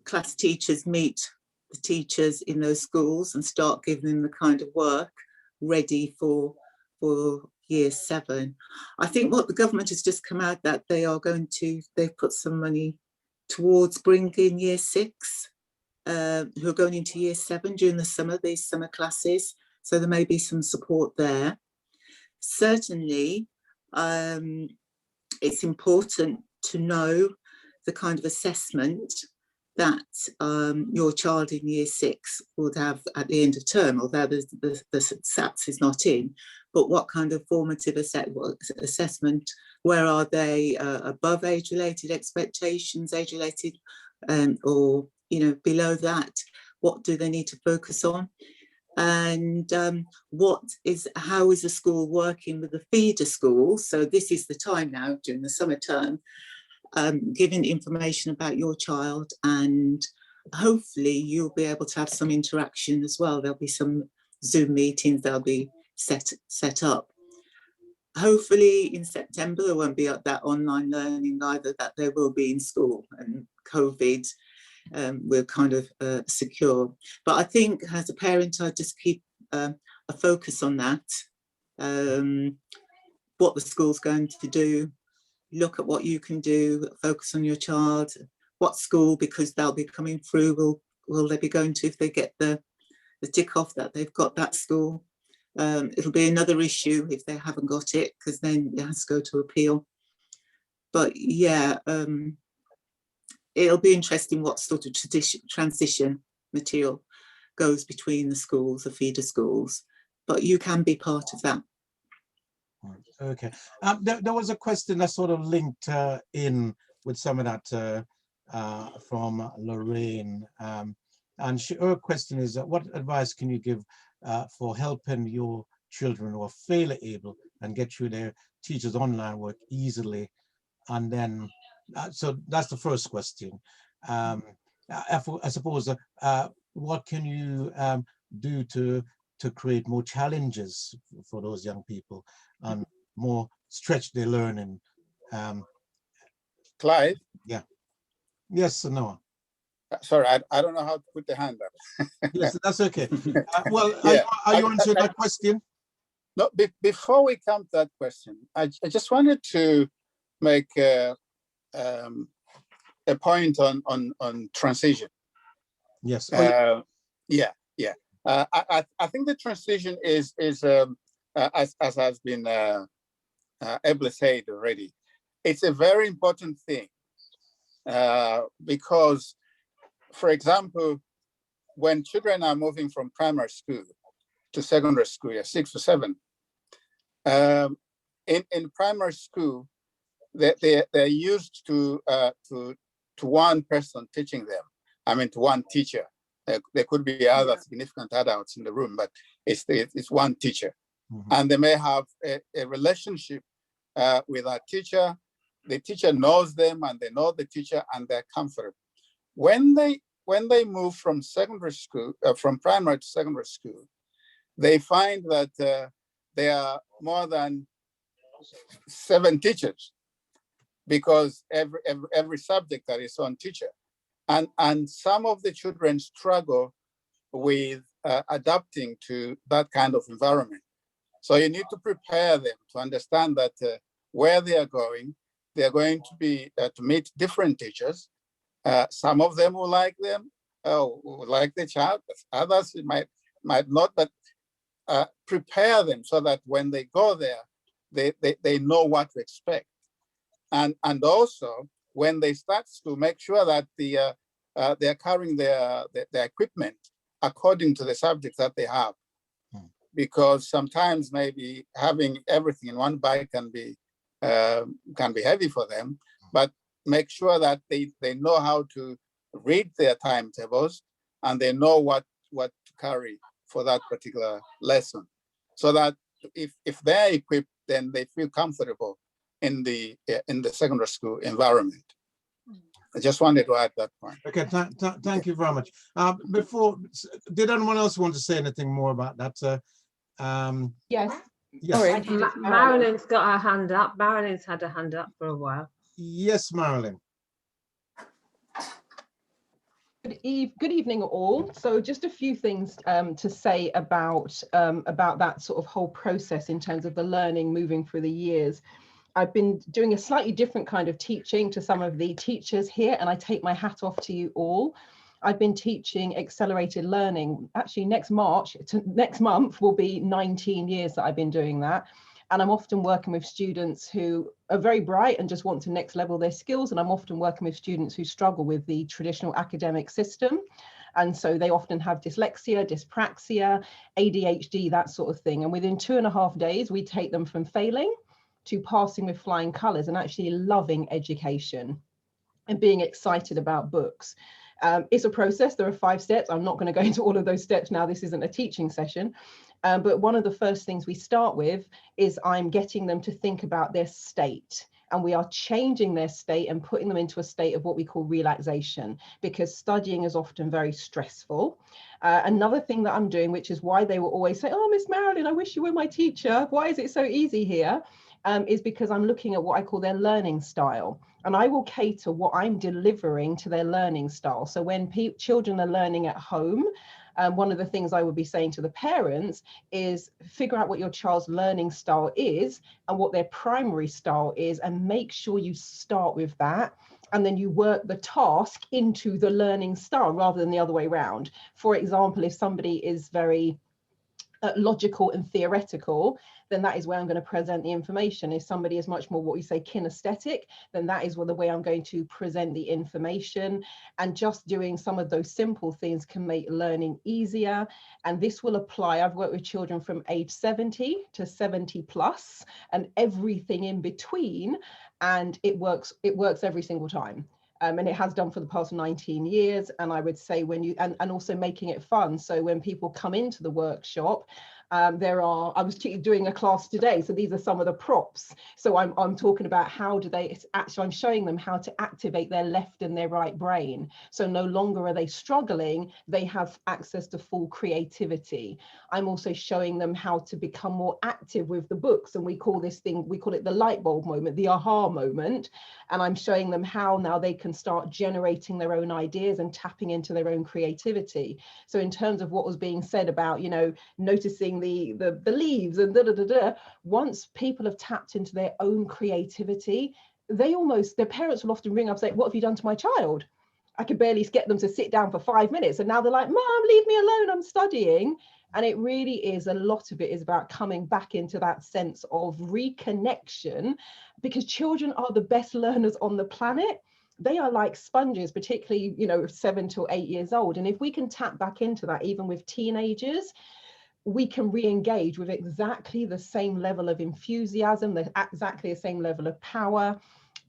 Class teachers meet the teachers in those schools and start giving them the kind of work ready for year 7. I think what the government has just come out that they are going to, they've put some money towards bringing year 6 who are going into year 7 during the summer, these summer classes. So there may be some support there. Certainly, it's important to know the kind of assessment that your child in year 6 would have at the end of term, although the SATs is not in, but what kind of formative assessment, where are they above age-related expectations, age-related, or below that, what do they need to focus on? And how is the school working with the feeder schools? So this is the time now during the summer term, giving information about your child, and hopefully you'll be able to have some interaction as well. There'll be some Zoom meetings that'll be set up. Hopefully in September there won't be that online learning either, that there will be in school, and COVID we're kind of secure. But I think as a parent, I just keep a focus on that, what the school's going to do, look at what you can do, focus on your child, what school, because they'll be coming through, will they be going to, if they get the tick off that they've got that school. It'll be another issue if they haven't got it, because then it has to go to appeal. But yeah, it'll be interesting what sort of transition material goes between the schools, the feeder schools, but you can be part of that. Okay. There was a question that sort of linked in with some of that from Lorraine. And her question is, what advice can you give for helping your children who are fairly able and get through their teachers' online work easily? And then, so that's the first question. I suppose, what can you do to create more challenges for those young people and more stretch their learning? Clive? Yeah. Yes, Noah. Sorry, I don't know how to put the hand up. Yes, that's okay. Well, yeah. are you answering that question? No, before we come to that question, I just wanted to make a point on transition. Yes. Yeah. I think the transition is as has been ably said already, it's a very important thing because, for example, when children are moving from primary school to secondary school, 6 to 7, in primary school, they're used to one person teaching them. I mean, to one teacher. There could be other significant adults in the room, but it's one teacher. Mm-hmm. And they may have a relationship with a teacher. The teacher knows them and they know the teacher and they're comfortable. When they move from secondary school, from primary to secondary school, they find that there are more than 7 teachers because every subject that is on teacher. And some of the children struggle with adapting to that kind of environment. So you need to prepare them to understand that where they are going to be to meet different teachers. Some of them will like them, will like the child, others might not, but prepare them so that when they go there, they know what to expect. And also, when they start to make sure that they're carrying their equipment according to the subjects that they have. Because sometimes maybe having everything in one bag can be heavy for them, but make sure that they know how to read their timetables and they know what to carry for that particular lesson, so that if they're equipped, then they feel comfortable in the secondary school environment. I just wanted to add that point. Okay, thank you very much. Before, did anyone else want to say anything more about that? Yes. Yes. Marilyn's got her hand up. Marilyn's had her hand up for a while. Yes, Marilyn. Good evening, all. So just a few things to say about that sort of whole process in terms of the learning moving through the years. I've been doing a slightly different kind of teaching to some of the teachers here, and I take my hat off to you all. I've been teaching accelerated learning. Actually, next month will be 19 years that I've been doing that. And I'm often working with students who are very bright and just want to next level their skills. And I'm often working with students who struggle with the traditional academic system. And so they often have dyslexia, dyspraxia, ADHD, that sort of thing. And within 2.5 days, we take them from failing to passing with flying colours and actually loving education and being excited about books. It's a process. There are 5 steps. I'm not going to go into all of those steps now. This isn't a teaching session. But one of the first things we start with is I'm getting them to think about their state. And we are changing their state and putting them into a state of what we call relaxation, because studying is often very stressful. Another thing that I'm doing, which is why they will always say, oh, Miss Marilyn, I wish you were my teacher. Why is it so easy here? Is because I'm looking at what I call their learning style. And I will cater what I'm delivering to their learning style. So when children are learning at home, one of the things I would be saying to the parents is figure out what your child's learning style is and what their primary style is, and make sure you start with that. And then you work the task into the learning style rather than the other way around. For example, if somebody is very logical and theoretical, then that is where I'm going to present the information. If somebody is much more what we say kinesthetic, then that is the way I'm going to present the information. And just doing some of those simple things can make learning easier. And this will apply. I've worked with children from age 70 to 70 plus and everything in between. And it works every single time. And it has done for the past 19 years. And I would say when you, and also making it fun. So when people come into the workshop, I was doing a class today, so these are some of the props. So I'm talking about I'm showing them how to activate their left and their right brain. So no longer are they struggling, they have access to full creativity. I'm also showing them how to become more active with the books. And we call it the light bulb moment, the aha moment. And I'm showing them how now they can start generating their own ideas and tapping into their own creativity. So in terms of what was being said about, noticing the leaves and once people have tapped into their own creativity, their parents will often ring up and say, what have you done to my child? I could barely get them to sit down for 5 minutes. And now they're like, Mom, leave me alone, I'm studying. And it really is, a lot of it is about coming back into that sense of reconnection, because children are the best learners on the planet. They are like sponges, particularly, 7 to 8 years old. And if we can tap back into that, even with teenagers, we can re-engage with exactly the same level of enthusiasm, exactly the same level of power.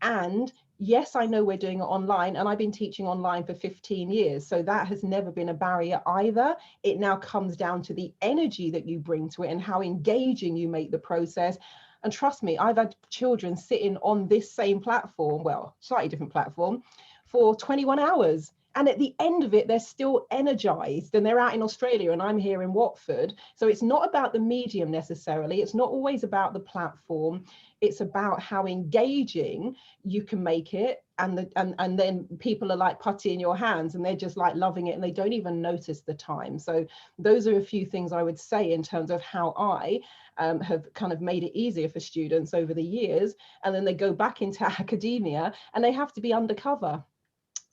And yes, I know we're doing it online, and I've been teaching online for 15 years. So that has never been a barrier either. It now comes down to the energy that you bring to it and how engaging you make the process. And trust me, I've had children sitting on this same platform, well, slightly different platform, for 21 hours. And at the end of it, they're still energized, and they're out in Australia and I'm here in Watford. So it's not about the medium necessarily. It's not always about the platform. It's about how engaging you can make it. And then people are like putty in your hands, and they're just like loving it, and they don't even notice the time. So those are a few things I would say in terms of how I have kind of made it easier for students over the years. And then they go back into academia and they have to be undercover.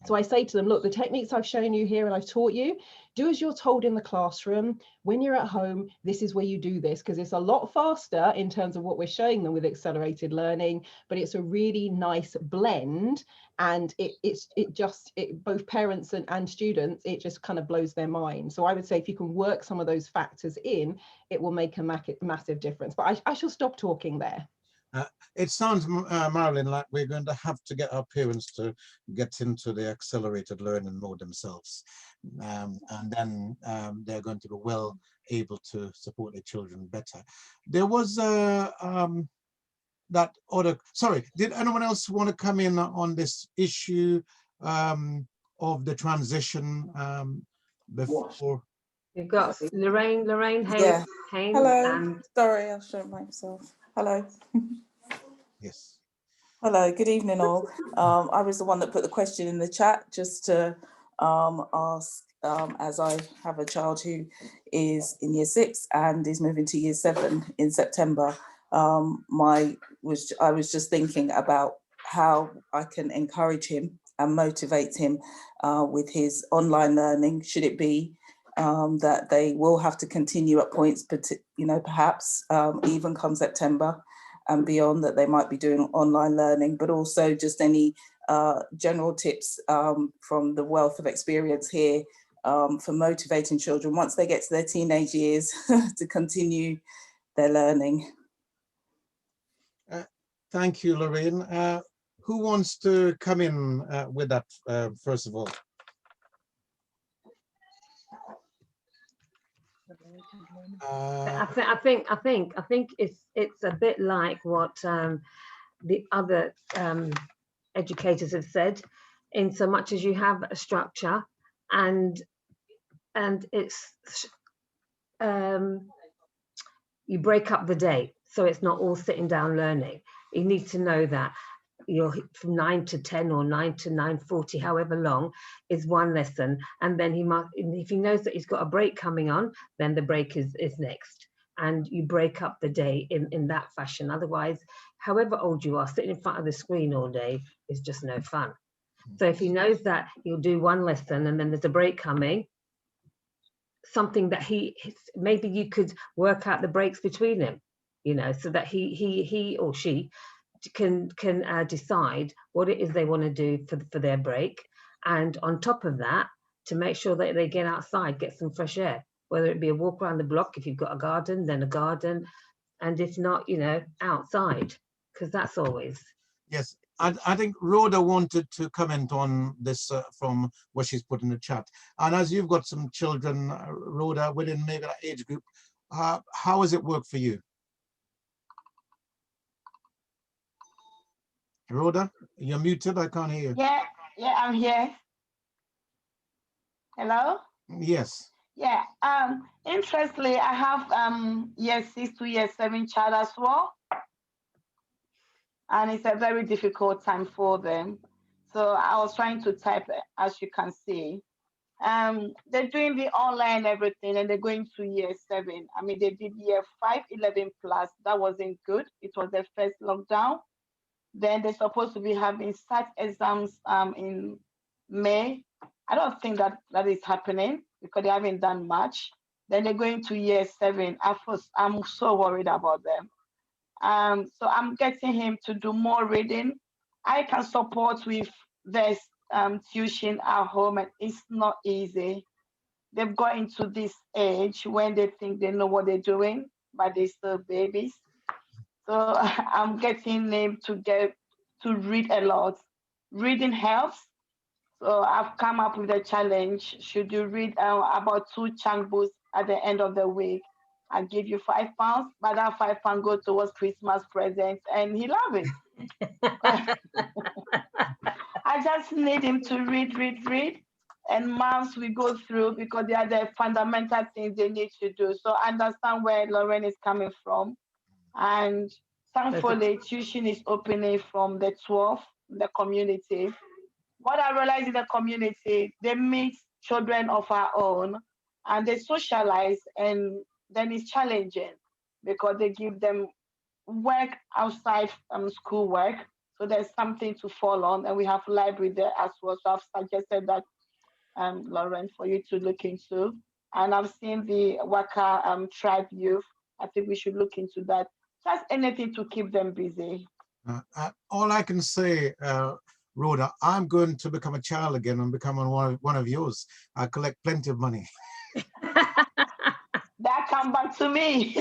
So I say to them, look, the techniques I've shown you here and I've taught you, do as you're told in the classroom. When you're at home, this is where you do this, because it's a lot faster in terms of what we're showing them with accelerated learning, but it's a really nice blend. And both parents and students, it just kind of blows their mind. So I would say if you can work some of those factors in, it will make a massive difference. But I shall stop talking there. It sounds, Marilyn, like we're going to have to get our parents to get into the accelerated learning mode themselves. And then they're going to be well able to support their children better. There was that other, sorry, did anyone else want to come in on this issue of the transition before? You've got Lorraine Haynes. Yeah. Hello. And sorry, I'll show myself. Hello. Yes. Hello, good evening all. I was the one that put the question in the chat just to ask, as I have a child who is in year 6 and is moving to year 7 in September. I was just thinking about how I can encourage him and motivate him with his online learning. Should it be that they will have to continue at points, but perhaps even come September and beyond, that they might be doing online learning, but also just any general tips from the wealth of experience here for motivating children once they get to their teenage years to continue their learning. Thank you, Lorraine. Who wants to come in with that first of all? I think it's a bit like what the other educators have said, in so much as you have a structure and it's you break up the day, so it's not all sitting down learning. You need to know that you're from 9 to 10 or 9 to 9:40, however long, is one lesson. And then he must, if he knows that he's got a break coming on, then the break is next. And you break up the day in that fashion. Otherwise, however old you are, sitting in front of the screen all day is just no fun. So if he knows that he'll do one lesson and then there's a break coming, something that maybe you could work out the breaks between them, so that he or she can decide what it is they want to do for their break, and on top of that, to make sure that they get outside, get some fresh air, whether it be a walk around the block if you've got a garden, then a garden, and if not, outside, because that's always. Yes, I think Rhoda wanted to comment on this from what she's put in the chat, and as you've got some children, Rhoda, within maybe that age group, how has it worked for you? Rhoda, you're muted. I can't hear you. Yeah, I'm here. Hello? Yes. Yeah. Interestingly, I have year 6 to year 7 child as well, and it's a very difficult time for them. So I was trying to type, as you can see. They're doing the online everything, and they're going to year 7. I mean, they did year 5, 11 plus. That wasn't good. It was the first lockdown. Then they're supposed to be having SAT exams in May, I don't think that is happening because they haven't done much. Then they're going to year 7. I'm so worried about them. So I'm getting him to do more reading. I can support with this tuition at home, and it's not easy. They've got into this age when they think they know what they're doing, but they're still babies. So I'm getting them to read a lot. Reading helps. So I've come up with a challenge. Should you read about 2 chunk books at the end of the week? I give you £5, but that £5 go towards Christmas presents, and he loves it. I just need him to read. And moms, we go through because they are the fundamental things they need to do. So I understand where Lauren is coming from. And thankfully, tuition is opening from the 12th, the community. What I realized in the community, they meet children of our own and they socialize, and then it's challenging because they give them work outside school work. So there's something to fall on, and we have library there as well. So I've suggested that, Lauren, for you to look into. And I've seen the Waka tribe youth. I think we should look into that. Just anything to keep them busy. All I can say, Rhoda, I'm going to become a child again and become one of yours. I collect plenty of money. That come back to me.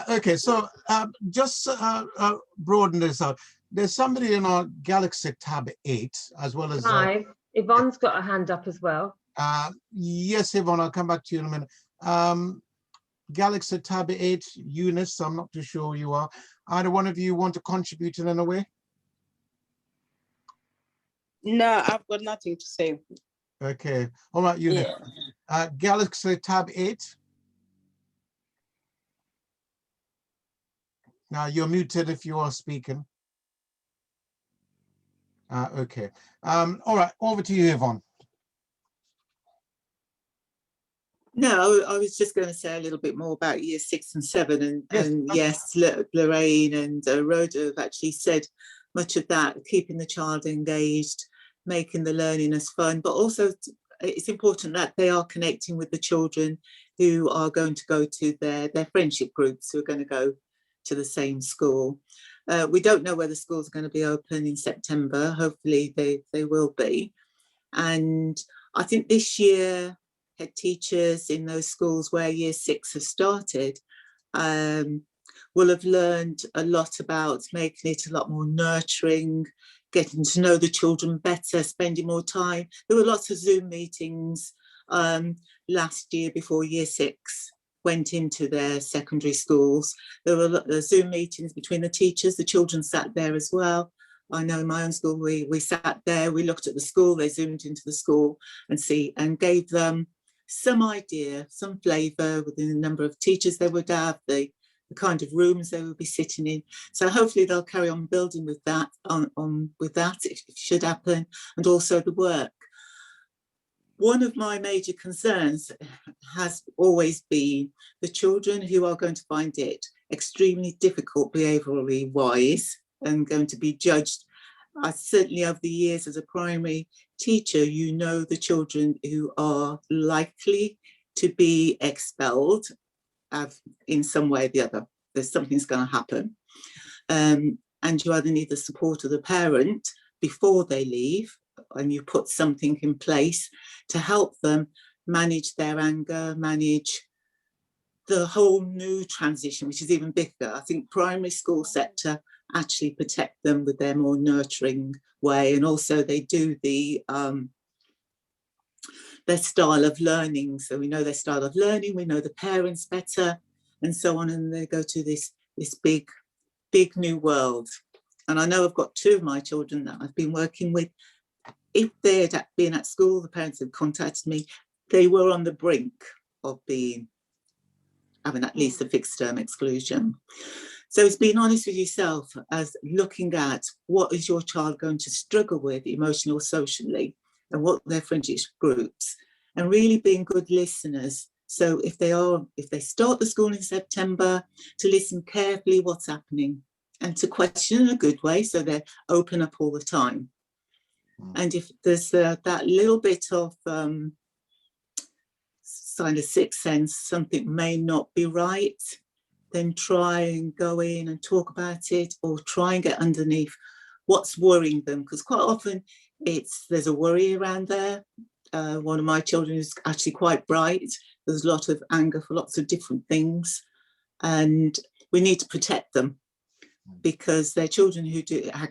Okay, so just broaden this out. There's somebody in our Galaxy tab 8, as well as... Yvonne's got a hand up as well. Yes, Yvonne, I'll come back to you in a minute. Galaxy tab 8, Eunice, I'm not too sure who you are. Either one of you want to contribute in any way? No, I've got nothing to say. Okay, all right, Eunice. Yeah. Galaxy tab 8. Now you're muted if you are speaking. Okay. All right, over to you, Yvonne. No, I was just going to say a little bit more about year 6 and 7, and yes, Lorraine and Rhoda have actually said much of that, keeping the child engaged, making the learning as fun, but also it's important that they are connecting with the children who are going to go to their friendship groups, who are going to go to the same school. We don't know whether schools are going to be open in September. Hopefully they will be. And I think this year, head teachers in those schools where year 6 has started will have learned a lot about making it a lot more nurturing, getting to know the children better, spending more time. There were lots of Zoom meetings last year before year 6 went into their secondary schools. There were Zoom meetings between the teachers. The children sat there as well. I know in my own school, we sat there, we looked at the school, they zoomed into the school and gave them some idea, some flavour within the number of teachers they would have, the kind of rooms they would be sitting in. So hopefully they'll carry on building with that, it should happen, and also the work. One of my major concerns has always been the children who are going to find it extremely difficult behaviourally wise and going to be judged. Certainly over the years as a primary teacher, you know the children who are likely to be expelled in some way or the other. Something's going to happen. And you either need the support of the parent before they leave, and you put something in place to help them manage their anger, manage the whole new transition, which is even bigger. I think primary school sector actually protect them with their more nurturing way, and also they do their style of learning. So we know their style of learning, we know the parents better, and so on, and they go to this big new world. And I know I've got 2 of my children that I've been working with. If they had been at school, the parents had contacted me, they were on the brink of having at least a fixed term exclusion. So it's being honest with yourself as looking at what is your child going to struggle with emotionally or socially, and what their friendship groups, and really being good listeners. So if they start the school in September, to listen carefully what's happening and to question in a good way, so they're open up all the time. And if there's that little bit of kind of sixth sense, something may not be right, then try and go in and talk about it, or try and get underneath what's worrying them, because quite often there's a worry around there. One of my children is actually quite bright. There's a lot of anger for lots of different things, and we need to protect them, because they're children who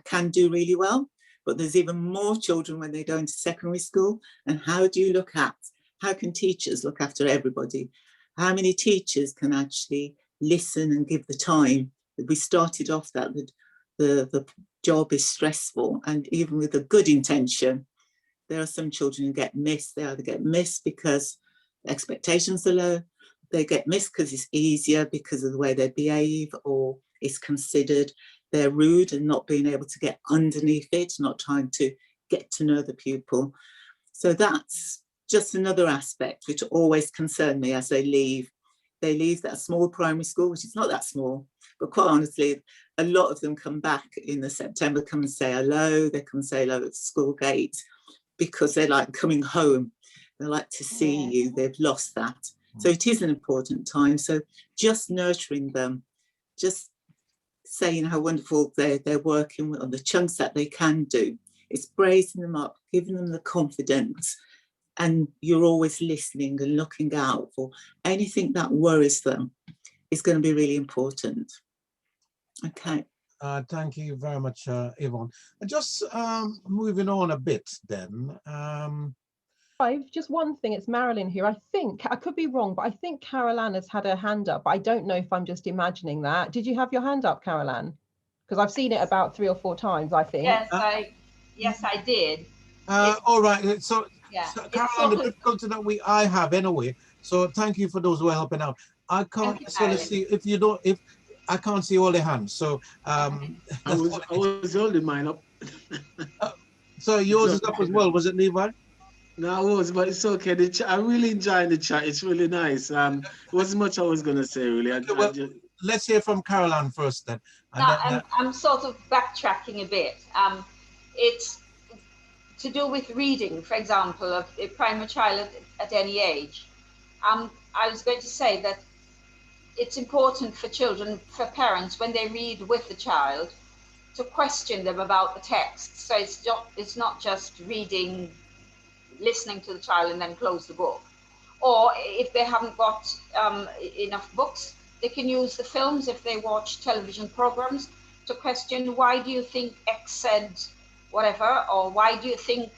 can do really well, but there's even more children when they go into secondary school. And how can teachers look after everybody? How many teachers can actually listen and give the time? We started off that the job is stressful, and even with a good intention, there are some children who get missed. They either get missed because expectations are low, they get missed because it's easier because of the way they behave, or it's considered they're rude and not being able to get underneath it, not trying to get to know the pupil. So that's just another aspect which always concerned me as they leave. They leave that small primary school, which is not that small, but quite honestly, a lot of them come back in the September, come and say hello, they come and say hello at the school gate, because they like coming home. They like to see you, they've lost that. So it is an important time. So just nurturing them, just saying how wonderful they're working on the chunks that they can do. It's bracing them up, giving them the confidence, and you're always listening and looking out for anything that worries them is going to be really important. Okay. Thank you very much, Yvonne. Just moving on a bit then. Just one thing, it's Marilyn here. I think, I could be wrong, but I think Carol Ann has had her hand up. I don't know if I'm just imagining that. Did you have your hand up, Carol Ann? Because I've seen it about 3 or 4 times, I think. Yes, I did. All right, so, yeah, so Carol Ann, the difficulty that I have anyway, so thank you for those who are helping out. I can't necessarily see, if I can't see all the hands, so I was holding mine up. So yours is up as well, was it, Levi? No, it was, but it's okay. I'm really enjoying the chat. It's really nice. Wasn't much I was going to say, really. Let's hear from Carol Ann first then. I'm sort of backtracking a bit. It's to do with reading, for example, of a primary child at any age. I was going to say that it's important for children, for parents, when they read with the child, to question them about the text. So it's not just reading, listening to the child and then close the book. Or if they haven't got enough books, they can use the films if they watch television programs to question, why do you think X said whatever, or why do you think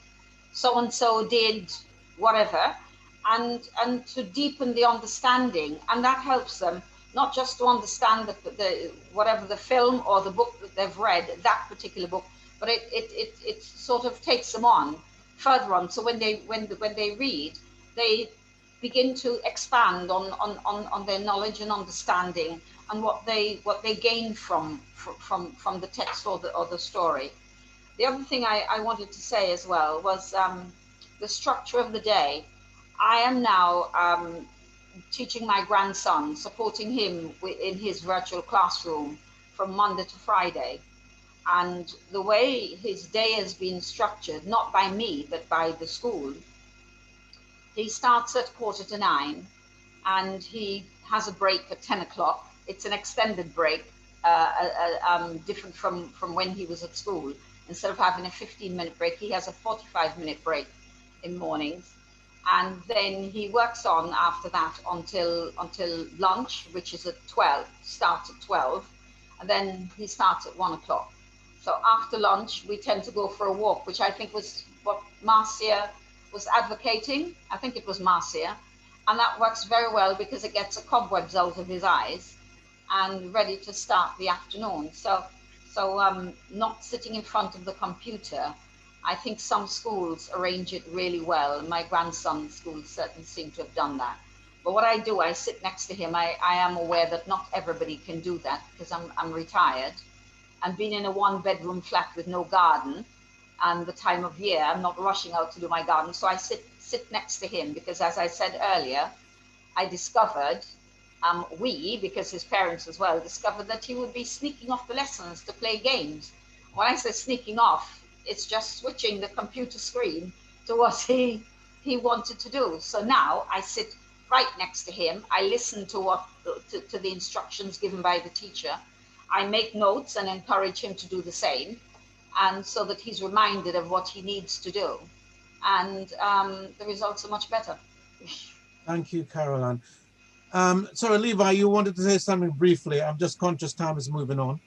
so-and-so did whatever, and to deepen the understanding. And that helps them not just to understand the whatever the film or the book that they've read, that particular book, but it sort of takes them on further on. So when they read, they begin to expand on their knowledge and understanding, and what they gain from the text or the story. The other thing I wanted to say as well was the structure of the day. I am now teaching my grandson, supporting him in his virtual classroom from Monday to Friday. And the way his day has been structured, not by me, but by the school, he starts at 8:45 and he has a break at 10 o'clock. It's an extended break, different from when he was at school. Instead of having a 15-minute break, he has a 45-minute break in mornings. And then he works on after that until lunch, which is at 12, starts at 12. And then he starts at 1 o'clock. So after lunch, we tend to go for a walk, which I think was what Marcia was advocating. I think it was Marcia. And that works very well because it gets the cobwebs out of his eyes and ready to start the afternoon. So not sitting in front of the computer. I think some schools arrange it really well. My grandson's school certainly seem to have done that. But what I do, I sit next to him. I am aware that not everybody can do that because I'm retired. And being in a 1-bedroom flat with no garden and the time of year, I'm not rushing out to do my garden. So I sit next to him because, as I said earlier, I discovered, because his parents as well, discovered that he would be sneaking off the lessons to play games. When I say sneaking off, It's just switching the computer screen to what he wanted to do. So now I sit right next to him. I listen to to the instructions given by the teacher. I make notes and encourage him to do the same, and so that he's reminded of what he needs to do. And the results are much better. Thank you, Caroline. Sorry, Levi, you wanted to say something briefly. I'm just conscious time is moving on.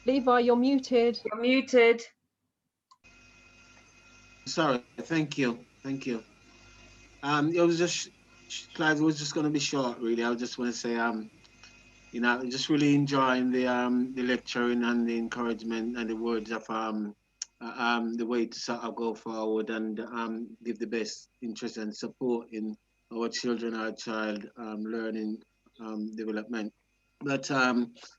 Levi, you're muted. You're muted. Sorry, thank you. It was just, Clive, it was just going to be short, really. I just want to say, you know, just really enjoying the lecturing and the encouragement and the words of the way to sort of go forward and give the best interest and support in our children, our child learning development. But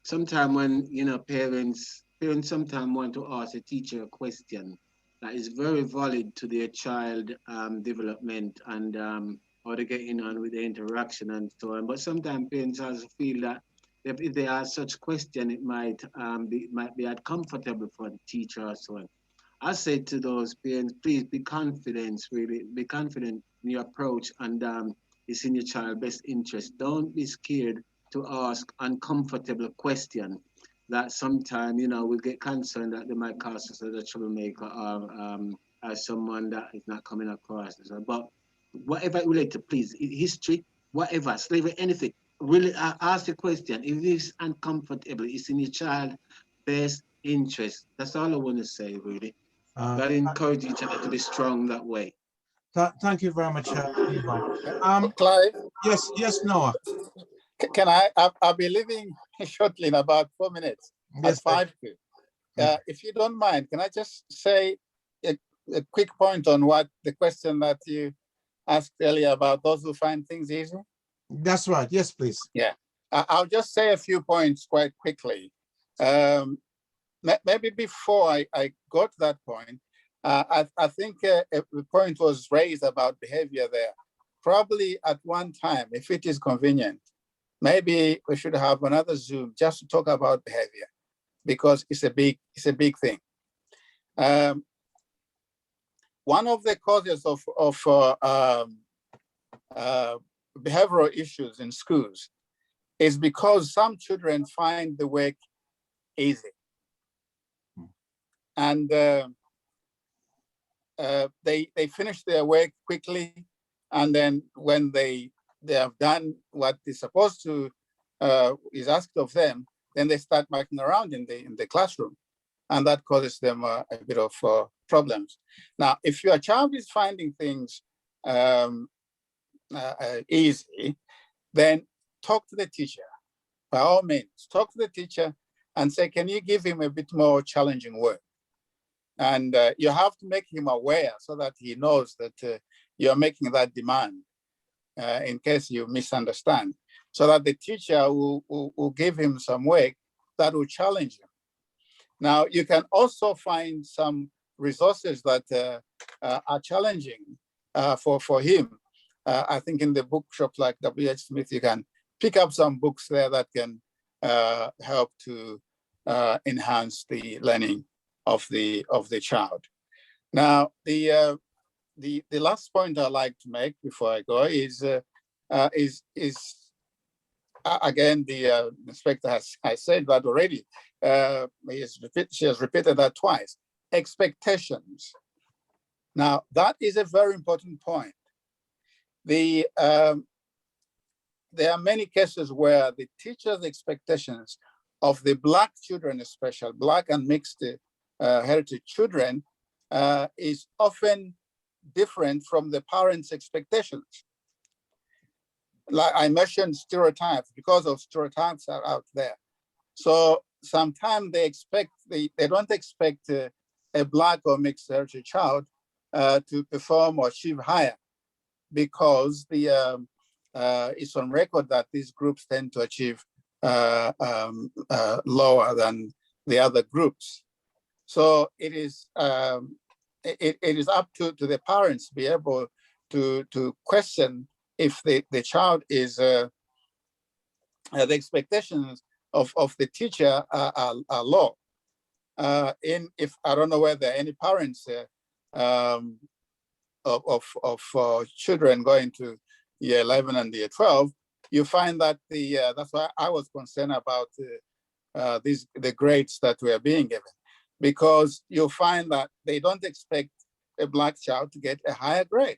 sometimes when, you know, parents sometimes want to ask a teacher a question that is very valid to their child development and how they're getting on with the interaction and so on. But sometimes parents also feel that if they ask such question, it might be uncomfortable for the teacher or so on. I say to those parents, please be confident, really, be confident in your approach and it's in your child's best interest. Don't be scared to ask uncomfortable question that sometimes, you know, we get concerned that they might cause us as a troublemaker or as someone that is not coming across. But whatever it relates to, please, history, whatever, slavery, anything, really ask the question. If it's uncomfortable, it's in your child's best interest. That's all I want to say, really. But encourage each other to be strong that way. Thank you very much, Levi. Clive? Yes, Noah. Can I'll be leaving shortly in about 4 minutes. Yes, at 5:00. If you don't mind, can I just say a quick point on what the question that you asked earlier about those who find things easy? That's right. Yes, please. Yeah, I'll just say a few points quite quickly. Maybe before I got to that point, I think a point was raised about behavior there. Probably at one time, if it is convenient, maybe we should have another Zoom just to talk about behavior, because it's a big thing. One of the causes of behavioral issues in schools is because some children find the work easy, and they finish their work quickly, and then when they have done what is supposed to is asked of them, then they start mucking around in the classroom, and that causes them a bit of problems. Now, if your child is finding things easy, then talk to the teacher. By all means, talk to the teacher and say, can you give him a bit more challenging work? And you have to make him aware so that he knows that you're making that demand in case you misunderstand, so that the teacher will give him some work that will challenge him. Now, you can also find some resources that are challenging for him. I think in the bookshop like W.H. Smith, you can pick up some books there that can help to enhance the learning of the child. Now, the last point I like to make before I go is again, the inspector I said that already. She has repeated that twice. Expectations. Now, that is a very important point. There are many cases where the teacher's expectations of the Black children, especially Black and mixed heritage children, is often different from the parents' expectations. Like I mentioned, stereotypes, because of stereotypes are out there. So sometimes they don't expect a Black or mixed heritage child to perform or achieve higher, because it's on record that these groups tend to achieve lower than the other groups. So it is it is up to the parents to be able to question if the child is the expectations of the teacher are low. If I don't know whether any parents of children going to year 11 and year 12, you find that that's why I was concerned about the grades that were being given, because you find that they don't expect a Black child to get a higher grade,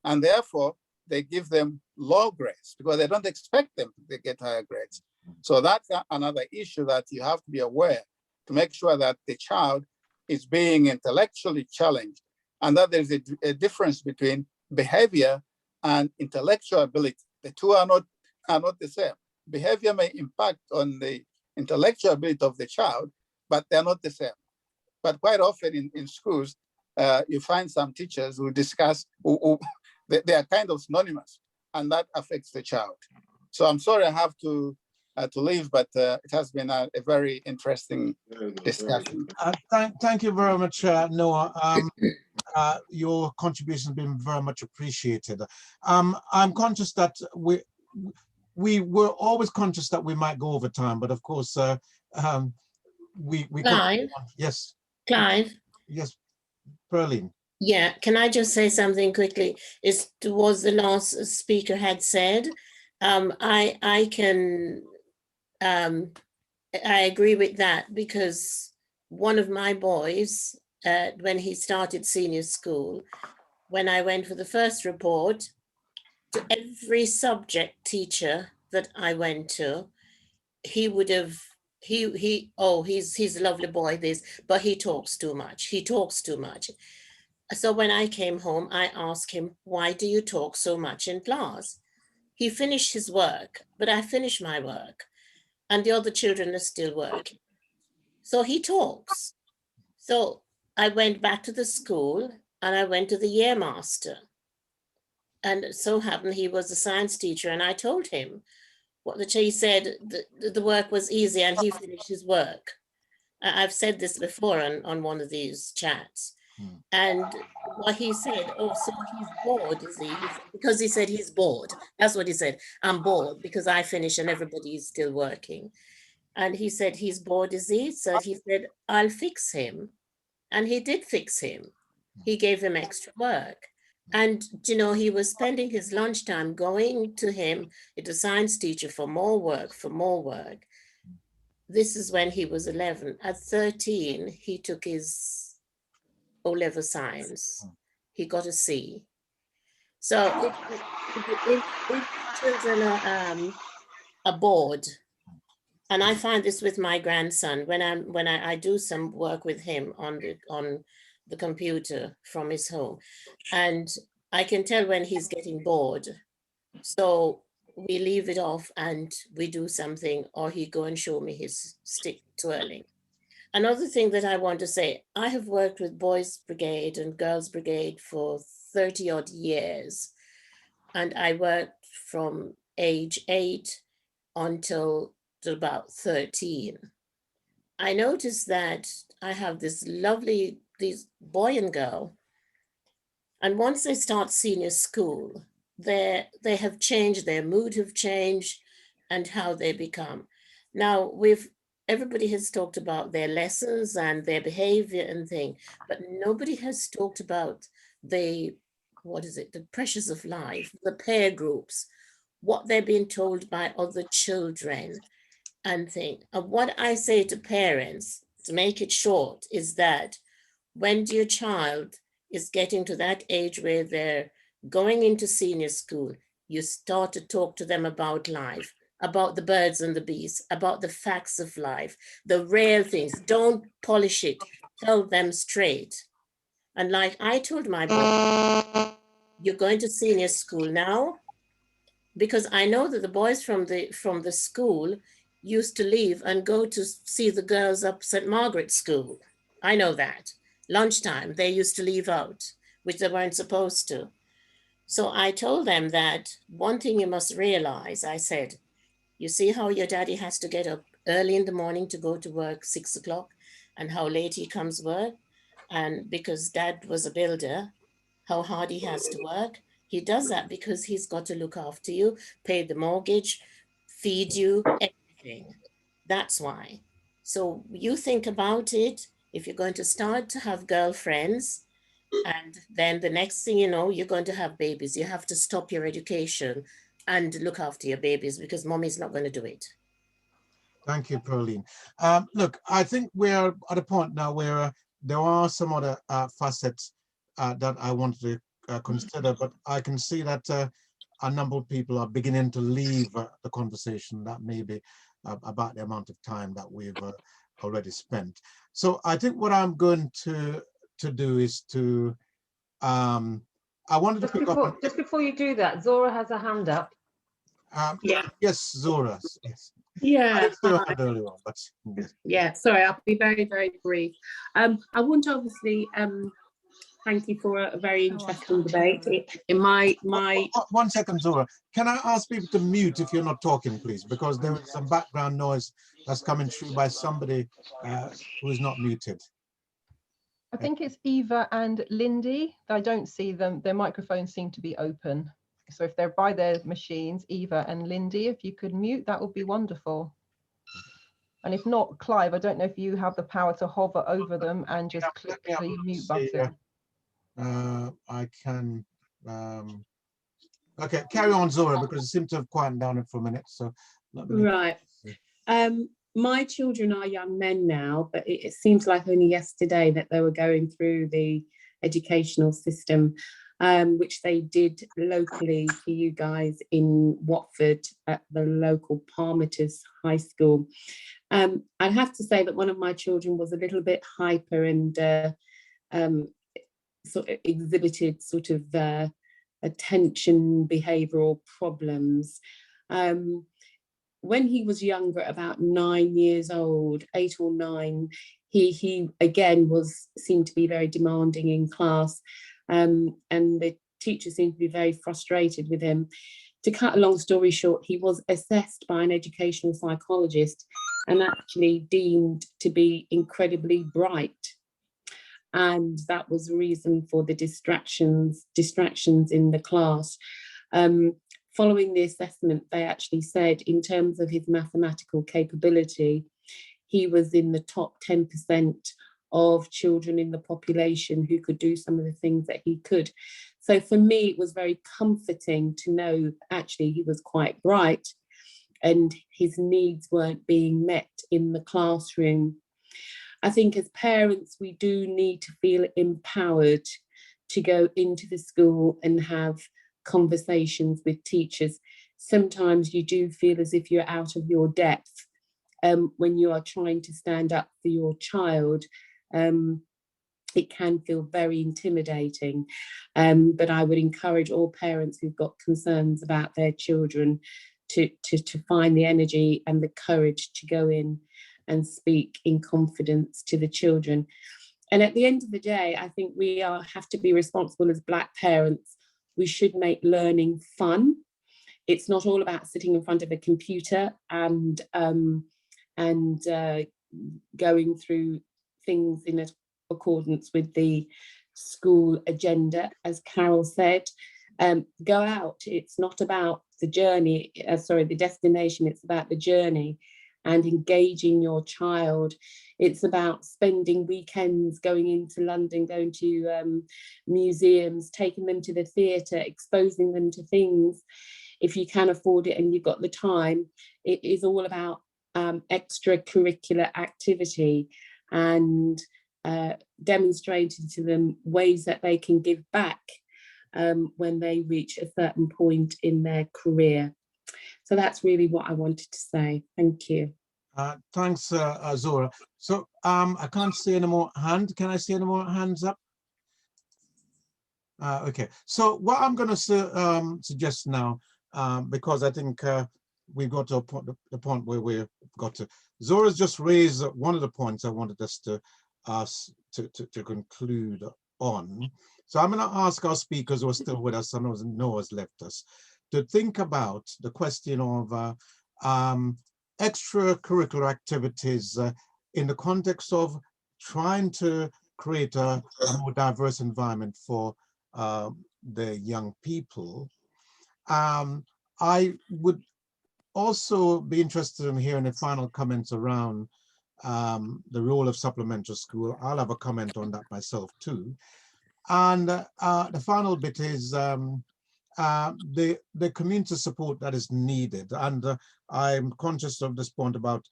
and therefore they give them low grades because they don't expect them to get higher grades. So that's another issue that you have to be aware, to make sure that the child is being intellectually challenged, and that there's a difference between behavior and intellectual ability. The two are not the same. Behavior may impact on the intellectual ability of the child, but they're not the same. But quite often in schools, you find some teachers who discuss, they are kind of synonymous, and that affects the child. So I'm sorry I have to leave, but it has been a very interesting discussion. Thank you very much, Noah. Your contribution has been very much appreciated. I'm conscious that we were always conscious that we might go over time, but of course, we Clive? Yes. Clive? Yes, Pearline. Yeah, can I just say something quickly? It was the last speaker had said. I agree with that, because one of my boys, when he started senior school, when I went for the first report, to every subject teacher that I went to, he would have, he's a lovely boy, but he talks too much. He talks too much. So when I came home, I asked him, why do you talk so much in class? He finished his work, but I finished my work, and the other children are still working. So he talks. So I went back to the school and I went to the year master. And it so happened he was a science teacher, and I told him what he said, the work was easy and he finished his work. I've said this before on one of these chats. And what he said, oh, so he's bored, is he? Because he said he's bored. That's what he said. I'm bored because I finished and everybody is still working. And he said he's bored, is he? So he said, I'll fix him. And he did fix him. He gave him extra work. And, you know, he was spending his lunchtime going to him, the science teacher, for more work, This is when he was 11. At 13, he took his O-level science. He got a C. So if children are bored, and I find this with my grandson, when I do some work with him on the computer from his home, and I can tell when he's getting bored. So we leave it off and we do something, or he go and show me his stick twirling. Another thing that I want to say, I have worked with Boys Brigade and Girls Brigade for 30 odd years. And I worked from age 8 until about 13. I noticed that I have this boy and girl. And once they start senior school, they have changed, their mood have changed, and how they become. Now, everybody has talked about their lessons and their behavior and thing, but nobody has talked about the pressures of life, the peer groups, what they're being told by other children and thing. And what I say to parents, to make it short, is that when your child is getting to that age where they're going into senior school, you start to talk to them about life, about the birds and the bees, about the facts of life, the real things. Don't polish it, tell them straight. And like I told my boy, you're going to senior school now, because I know that the boys from the school used to leave and go to see the girls up St. Margaret's School. I know that. Lunchtime, they used to leave out, which they weren't supposed to. So I told them that one thing you must realize, I said, you see how your daddy has to get up early in the morning to go to work 6 o'clock, and how late he comes work? And because dad was a builder, how hard he has to work. He does that because he's got to look after you, pay the mortgage, feed you, everything. That's why. So you think about it. If you're going to start to have girlfriends, and then the next thing you know, you're going to have babies, you have to stop your education and look after your babies because mommy's not going to do it. Thank you, Pearline. Look, I think we're at a point now where there are some other facets that I wanted to consider, but I can see that a number of people are beginning to leave the conversation. That may be about the amount of time that we've already spent. So I think what I'm going to do is to, I wanted to pick up. Just before you do that, Zora has a hand up. Yeah. Yes, Zora. Yes. Yeah. I didn't see her hand earlier on, but yes. Yeah, sorry, I'll be very, very brief. I want to obviously thank you for a very interesting debate. In my 1 second, Zora. Can I ask people to mute if you're not talking, please? Because there is some background noise that's coming through by somebody who is not muted. I think it's Eva and Lindy. I don't see them. Their microphones seem to be open. So if they're by their machines, Eva and Lindy, if you could mute, that would be wonderful. And if not, Clive, I don't know if you have the power to hover over them and just click the mute button. I can. Okay, carry on, Zora, because it seemed to have quieted down for a minute. So right. My children are young men now, but it seems like only yesterday that they were going through the educational system, which they did locally for you guys in Watford at the local Parmeters High School. I'd have to say that one of my children was a little bit hyper and sort of exhibited sort of attention behavioural problems. When he was younger, about 9 years old, 8 or 9, he again seemed to be very demanding in class, and the teacher seemed to be very frustrated with him. To cut a long story short, he was assessed by an educational psychologist and actually deemed to be incredibly bright. And that was the reason for the distractions in the class. Following the assessment, they actually said in terms of his mathematical capability, he was in the top 10% of children in the population who could do some of the things that he could. So for me, it was very comforting to know actually he was quite bright and his needs weren't being met in the classroom. I think as parents, we do need to feel empowered to go into the school and have conversations with teachers. Sometimes you do feel as if you're out of your depth when you are trying to stand up for your child. It can feel very intimidating, but I would encourage all parents who've got concerns about their children to find the energy and the courage to go in and speak in confidence to the children. And at the end of the day, I think we have to be responsible as Black parents. We should make learning fun. It's not all about sitting in front of a computer and going through things in accordance with the school agenda. As Carol said, go out. It's not about the journey, the destination, it's about the journey and engaging your child. It's about spending weekends going into London, going to museums, taking them to the theatre, exposing them to things. If you can afford it and you've got the time, it is all about extracurricular activity and demonstrating to them ways that they can give back when they reach a certain point in their career. So that's really what I wanted to say. Thank you. Thanks, Zora. So I can't see any more hands. Can I see any more hands up? Okay. So what I'm going to suggest now, because I think we've got to the point where we've got to. Zora's just raised one of the points I wanted us to conclude on. So I'm going to ask our speakers who are still with us, and Noah's left us, to think about the question of extracurricular activities in the context of trying to create a more diverse environment for the young people. I would also be interested in hearing the final comments around the role of supplementary school. I'll have a comment on that myself too. And the final bit is the community support that is needed. And I'm conscious of this point about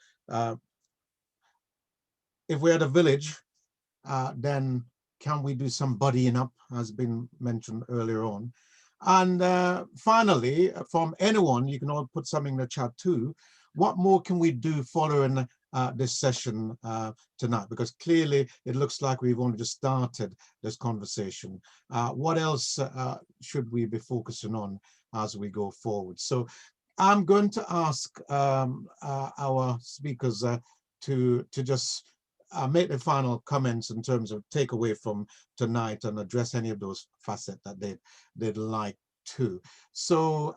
if we're at a village, then can we do some buddying up, has been mentioned earlier on. And finally, from anyone, you can all put something in the chat too. What more can we do following this session tonight? Because clearly it looks like we've only just started this conversation. What else should we be focusing on as we go forward? So I'm going to ask our speakers to just make the final comments in terms of takeaway from tonight and address any of those facets that they'd like to. So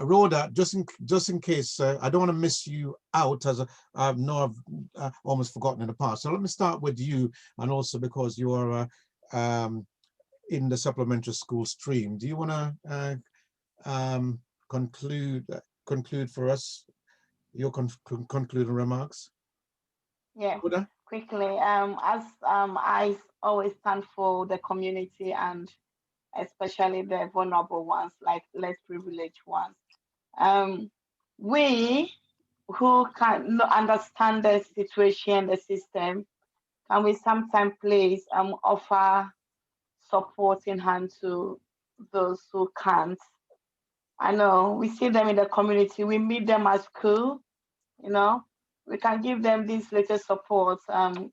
Rhoda, just in case, I don't want to miss you out, as I know I've almost forgotten in the past. So let me start with you, and also because you are in the supplementary school stream. Do you want to conclude for us your concluding remarks? Yeah, Rhoda? quickly. As I always stand for the community, and especially the vulnerable ones, like less privileged ones. We who can understand the situation, the system, can we sometimes please offer supporting hand to those who can't? I know we see them in the community, we meet them at school, you know, we can give them this little support.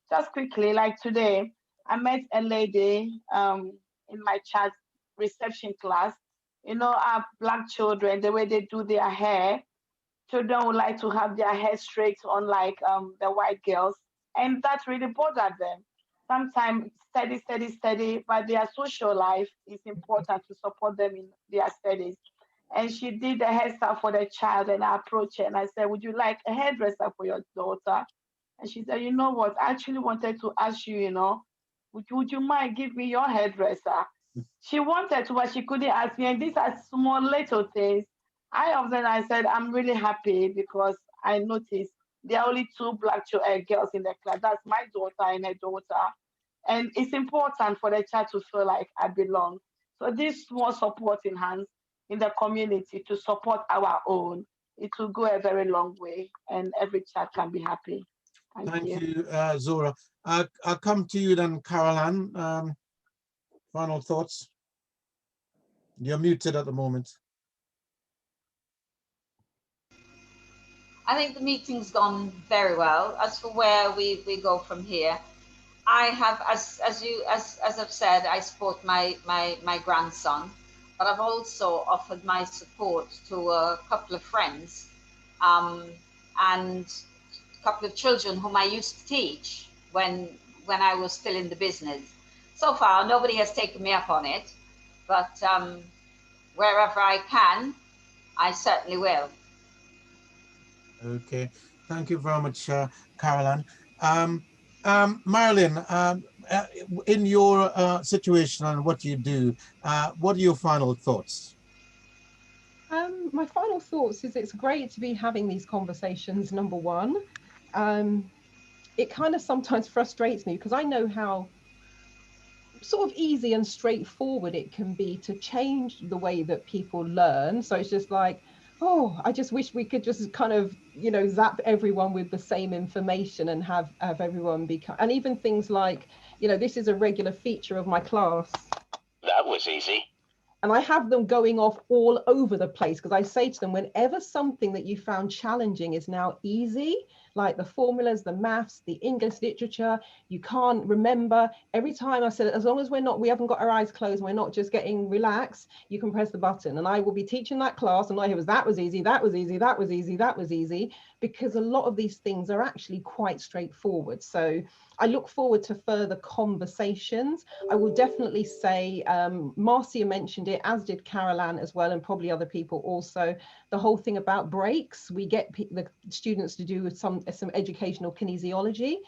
Just quickly, like today, I met a lady in my child reception class. You know, our Black children, the way they do their hair, children would like to have their hair straight on like the white girls, and that really bothered them. Sometimes steady, but their social life is important to support them in their studies. And she did the hairstyle for the child, and I approached her and I said, "Would you like a hairdresser for your daughter?" And she said, "You know what? I actually wanted to ask you, you know, would you mind give me your hairdresser?" She wanted to, but she couldn't ask me. And these are small little things. I said, "I'm really happy because I noticed there are only two Black girls in the class. That's my daughter and her daughter. And it's important for the child to feel like I belong." So this small supporting hands in the community to support our own, it will go a very long way, and every child can be happy. Thank you, Zora. I'll come to you then, Caroline. Final thoughts? You're muted at the moment. I think the meeting's gone very well. As for where we go from here, I have, as I've said, I support my grandson, but I've also offered my support to a couple of friends and a couple of children whom I used to teach when I was still in the business. So far, nobody has taken me up on it, but wherever I can, I certainly will. Okay, thank you very much, Caroline. Marilyn, in your situation and what you do, what are your final thoughts? My final thoughts is it's great to be having these conversations, number one. It kind of sometimes frustrates me because I know how sort of easy and straightforward it can be to change the way that people learn. So it's just like, oh, I just wish we could just kind of, you know, zap everyone with the same information and have everyone become, and even things like, you know, this is a regular feature of my class. That was easy. And I have them going off all over the place because I say to them, whenever something that you found challenging is now easy, like the formulas, the maths, the English literature, you can't remember. Every time I said, as long as we haven't got our eyes closed, we're not just getting relaxed, you can press the button. And I will be teaching that class and I hear, that was easy, that was easy, that was easy, that was easy, because a lot of these things are actually quite straightforward. So I look forward to further conversations. I will definitely say, Marcia mentioned it, as did Caroline as well, and probably other people also, the whole thing about breaks. We get the students to do some educational kinesiology,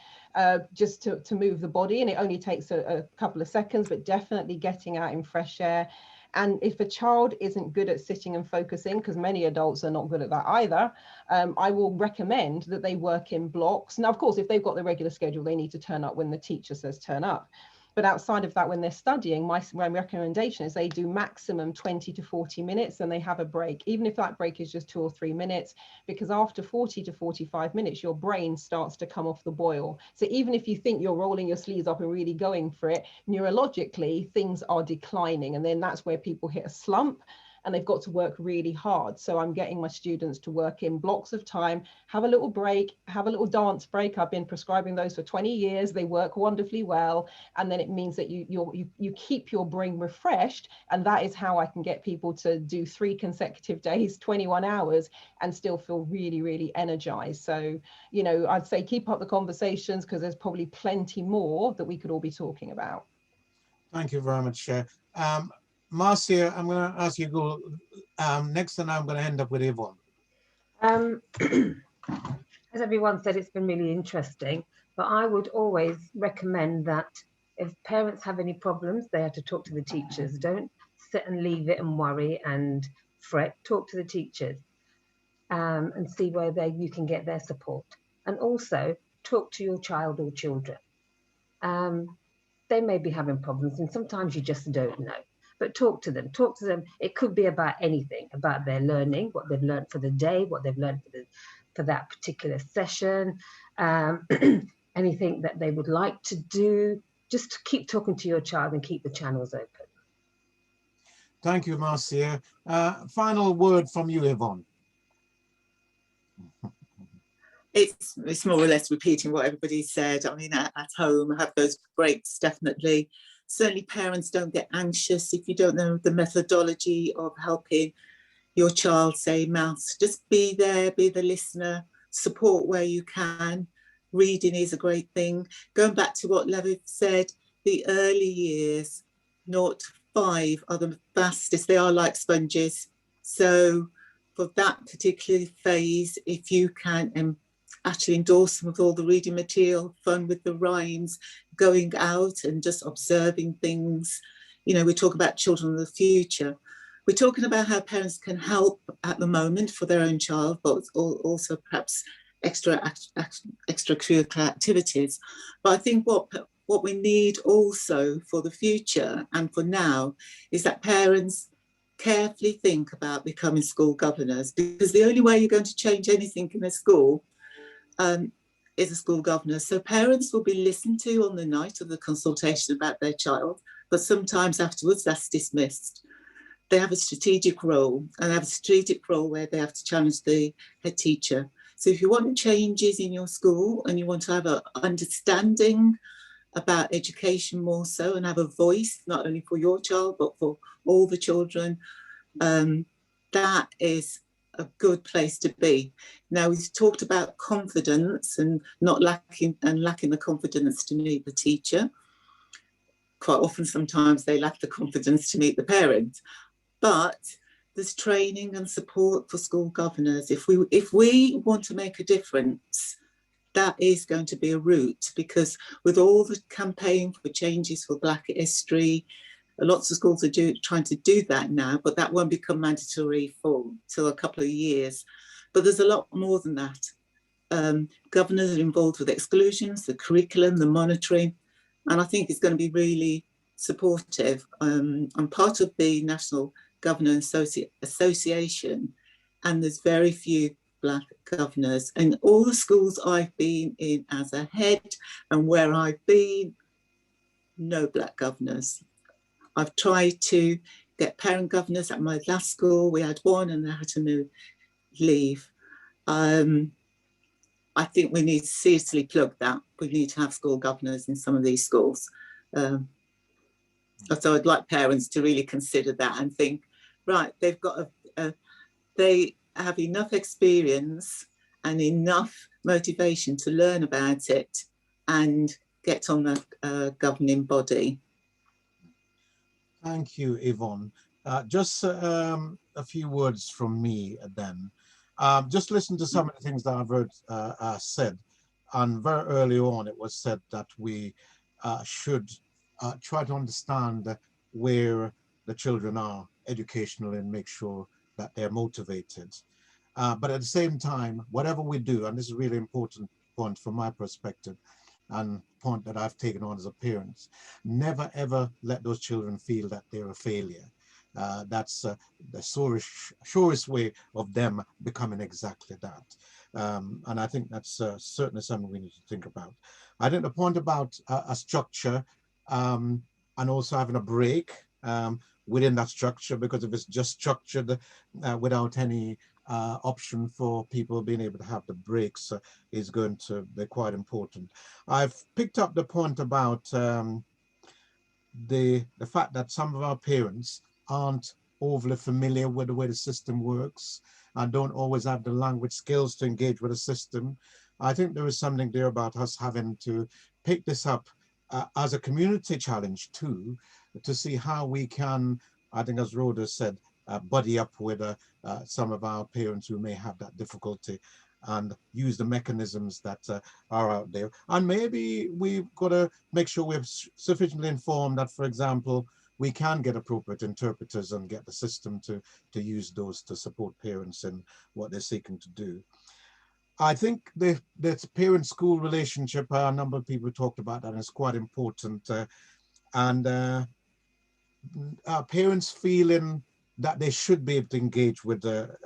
just to move the body, and it only takes a couple of seconds, but definitely getting out in fresh air. And if a child isn't good at sitting and focusing, because many adults are not good at that either, I will recommend that they work in blocks. Now, of course, if they've got the regular schedule, they need to turn up when the teacher says turn up. But outside of that, when they're studying, my recommendation is they do maximum 20 to 40 minutes and they have a break, even if that break is just 2 or 3 minutes, because after 40 to 45 minutes, your brain starts to come off the boil. So even if you think you're rolling your sleeves up and really going for it, neurologically, things are declining. And then that's where people hit a slump and they've got to work really hard. So I'm getting my students to work in blocks of time, have a little break, have a little dance break. I've been prescribing those for 20 years. They work wonderfully well. And then it means that you keep your brain refreshed. And that is how I can get people to do 3 consecutive days, 21 hours, and still feel really, really energized. So, you know, I'd say keep up the conversations because there's probably plenty more that we could all be talking about. Thank you very much, Chair. Marcia, I'm going to ask you to go next, and I'm going to end up with Yvonne. As everyone said, it's been really interesting, but I would always recommend that if parents have any problems, they have to talk to the teachers. Don't sit and leave it and worry and fret. Talk to the teachers and see where you can get their support. And also talk to your child or children. They may be having problems and sometimes you just don't know. But talk to them. It could be about anything, about their learning, what they've learned for the day, what they've learned for that particular session, anything that they would like to do. Just keep talking to your child and keep the channels open. Thank you, Marcia. Final word from you, Yvonne. It's more or less repeating what everybody said. I mean, at home, have those breaks, definitely. Certainly parents don't get anxious if you don't know the methodology of helping your child say maths. Just be there, be the listener, support where you can. Reading is a great thing. Going back to what Levitt said, the early years, 0 to 5 are the fastest. They are like sponges. So for that particular phase, if you can actually endorse them with all the reading material, fun with the rhymes, going out and just observing things. You know, we talk about children of the future. We're talking about how parents can help at the moment for their own child, but also perhaps extracurricular activities. But I think what we need also for the future and for now is that parents carefully think about becoming school governors, because the only way you're going to change anything in a school is a school governor. So parents will be listened to on the night of the consultation about their child, but sometimes afterwards that's dismissed. They have a strategic role, and they have a strategic role where they have to challenge the head teacher. So if you want changes in your school and you want to have an understanding about education more so and have a voice, not only for your child, but for all the children, that is a good place to be. Now, we've talked about confidence and lacking the confidence to meet the teacher. Quite often, sometimes they lack the confidence to meet the parent. But there's training and support for school governors. If we want to make a difference, that is going to be a route, because with all the campaign for changes for Black history, lots of schools are trying to do that now, but that won't become mandatory till a couple of years. But there's a lot more than that. Governors are involved with exclusions, the curriculum, the monitoring, and I think it's going to be really supportive. I'm part of the National Governor Association, and there's very few Black governors. And all the schools I've been in as a head and where I've been, no Black governors. I've tried to get parent governors at my last school. We had one and they had to leave. I think we need to seriously plug that. We need to have school governors in some of these schools. So I'd like parents to really consider that and think, right, they've got they have enough experience and enough motivation to learn about it and get on the governing body. Thank you, Yvonne. Just a few words from me then. Just listen to some of the things that I've heard said. And very early on, it was said that we should try to understand where the children are educational and make sure that they're motivated. But at the same time, whatever we do, and this is a really important point from my perspective, and point that I've taken on as a parent, never ever let those children feel that they're a failure. That's the surest way of them becoming exactly that. And I think that's certainly something we need to think about. I think the point about a structure and also having a break within that structure, because if it's just structured without any option for people being able to have the breaks is going to be quite important. I've picked up the point about the fact that some of our parents aren't overly familiar with the way the system works and don't always have the language skills to engage with the system. I think there is something there about us having to pick this up as a community challenge too, to see how we can, I think as Rhoda said, buddy up with some of our parents who may have that difficulty and use the mechanisms that are out there. And maybe we've got to make sure we're sufficiently informed that, for example, we can get appropriate interpreters and get the system to use those to support parents in what they're seeking to do. I think the parent-school relationship, a number of people talked about that, and it's quite important. Parents feeling that they should be able to engage with the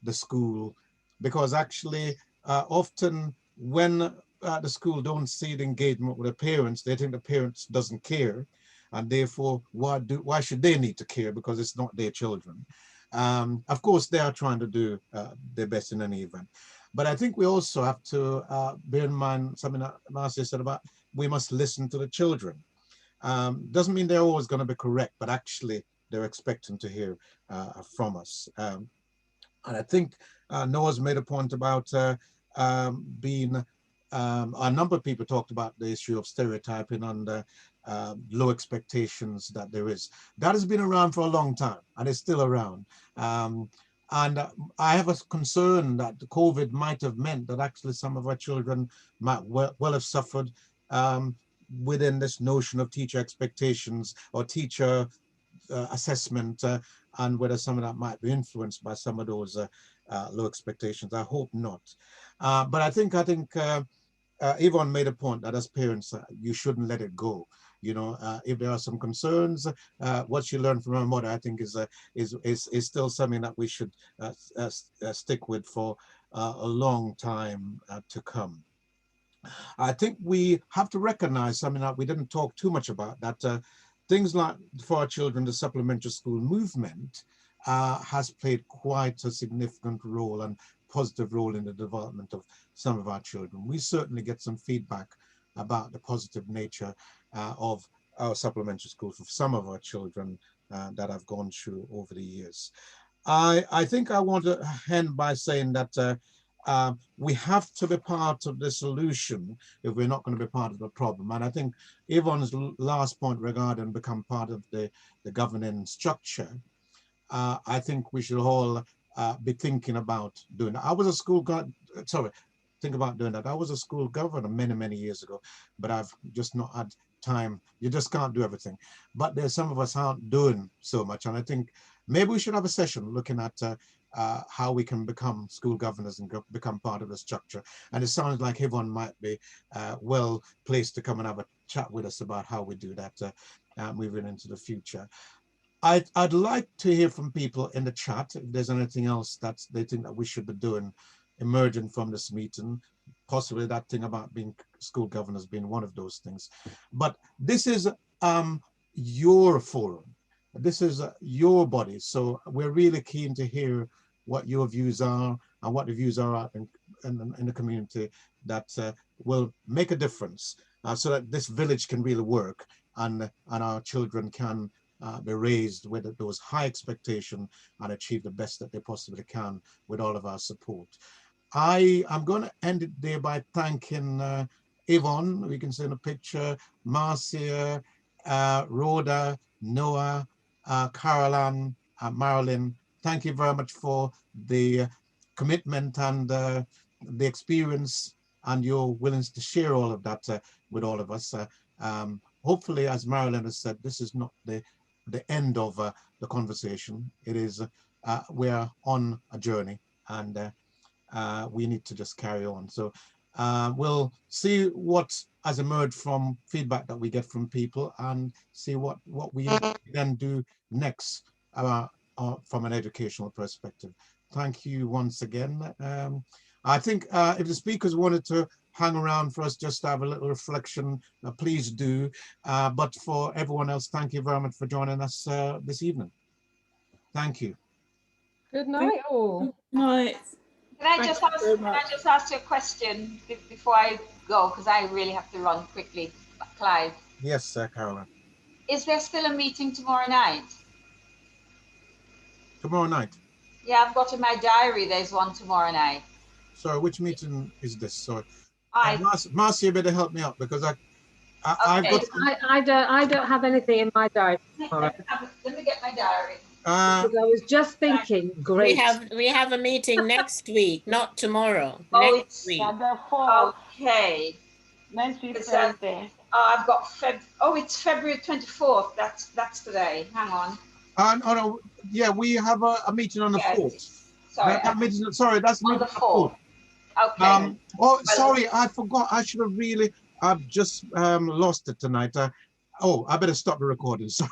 school, because actually often when the school don't see the engagement with the parents, they think the parents doesn't care, and therefore why should they need to care, because it's not their children. Of course they are trying to do their best in any event, but I think we also have to bear in mind something that Marcia said about we must listen to the children. Doesn't mean they're always going to be correct, but actually they're expecting to hear from us. And I think Noah's made a point about being, a number of people talked about the issue of stereotyping and low expectations that there is. That has been around for a long time and it's still around. And I have a concern that the COVID might have meant that actually some of our children might well have suffered within this notion of teacher expectations or teacher assessment, and whether some of that might be influenced by some of those low expectations. I hope not. But I think Yvonne made a point that as parents, you shouldn't let it go. You know, if there are some concerns, what you learned from her mother, I think is still something that we should stick with for a long time to come. I think we have to recognize something that we didn't talk too much about, that things like for our children, the supplementary school movement has played quite a significant role and positive role in the development of some of our children. We certainly get some feedback about the positive nature of our supplementary school for some of our children that have gone through over the years. I think I want to end by saying that we have to be part of the solution if we're not going to be part of the problem. And I think Yvonne's last point regarding become part of the governing structure, I think we should all be thinking about doing that. I was a school think about doing that. I was a school governor many years ago, but I've just not had time. You just can't do everything. But there's some of us aren't doing so much, and I think maybe we should have a session looking at how we can become school governors and become part of the structure. And it sounds like Yvonne might be well placed to come and have a chat with us about how we do that moving into the future. I'd like to hear from people in the chat if there's anything else that they think that we should be doing emerging from this meeting, possibly that thing about being school governors being one of those things. But this is your forum. This is your body. So we're really keen to hear what your views are and what the views are out in the community that will make a difference so that this village can really work and our children can be raised with those high expectations and achieve the best that they possibly can with all of our support. I'm going to end it there by thanking Yvonne, we can see in a picture, Marcia, Rhoda, Noah, Caroline, Marilyn. Thank you very much for the commitment and the experience and your willingness to share all of that with all of us. Hopefully, as Marilyn has said, this is not the the end of the conversation. It is we're on a journey, and we need to just carry on. So we'll see what has emerged from feedback that we get from people, and see what we then do next from an educational perspective. Thank you once again. I think if the speakers wanted to hang around for us just to have a little reflection, please do. But for everyone else, thank you very much for joining us this evening. Thank you. Good night, all. Night. Can I just ask you a question before I go, because I really have to run quickly, Clive? Yes, Caroline. Is there still a meeting tomorrow night? Tomorrow night? Yeah, I've got in my diary there's one tomorrow night. Sorry, which meeting is this? Sorry, Marcia, you better help me out, because I've got. I don't have anything in my diary tomorrow. Let me get my diary. Because I was just thinking, great. We have a meeting next week, not tomorrow. Oh, next week. Okay. Next week Thursday. I've got it's February 24th. That's today. Hang on. Oh no, yeah, we have a meeting on the 4th. Sorry, that's on the 4th. Okay. Sorry, I forgot. I should have really. I've just lost it tonight. I better stop the recording. Sorry.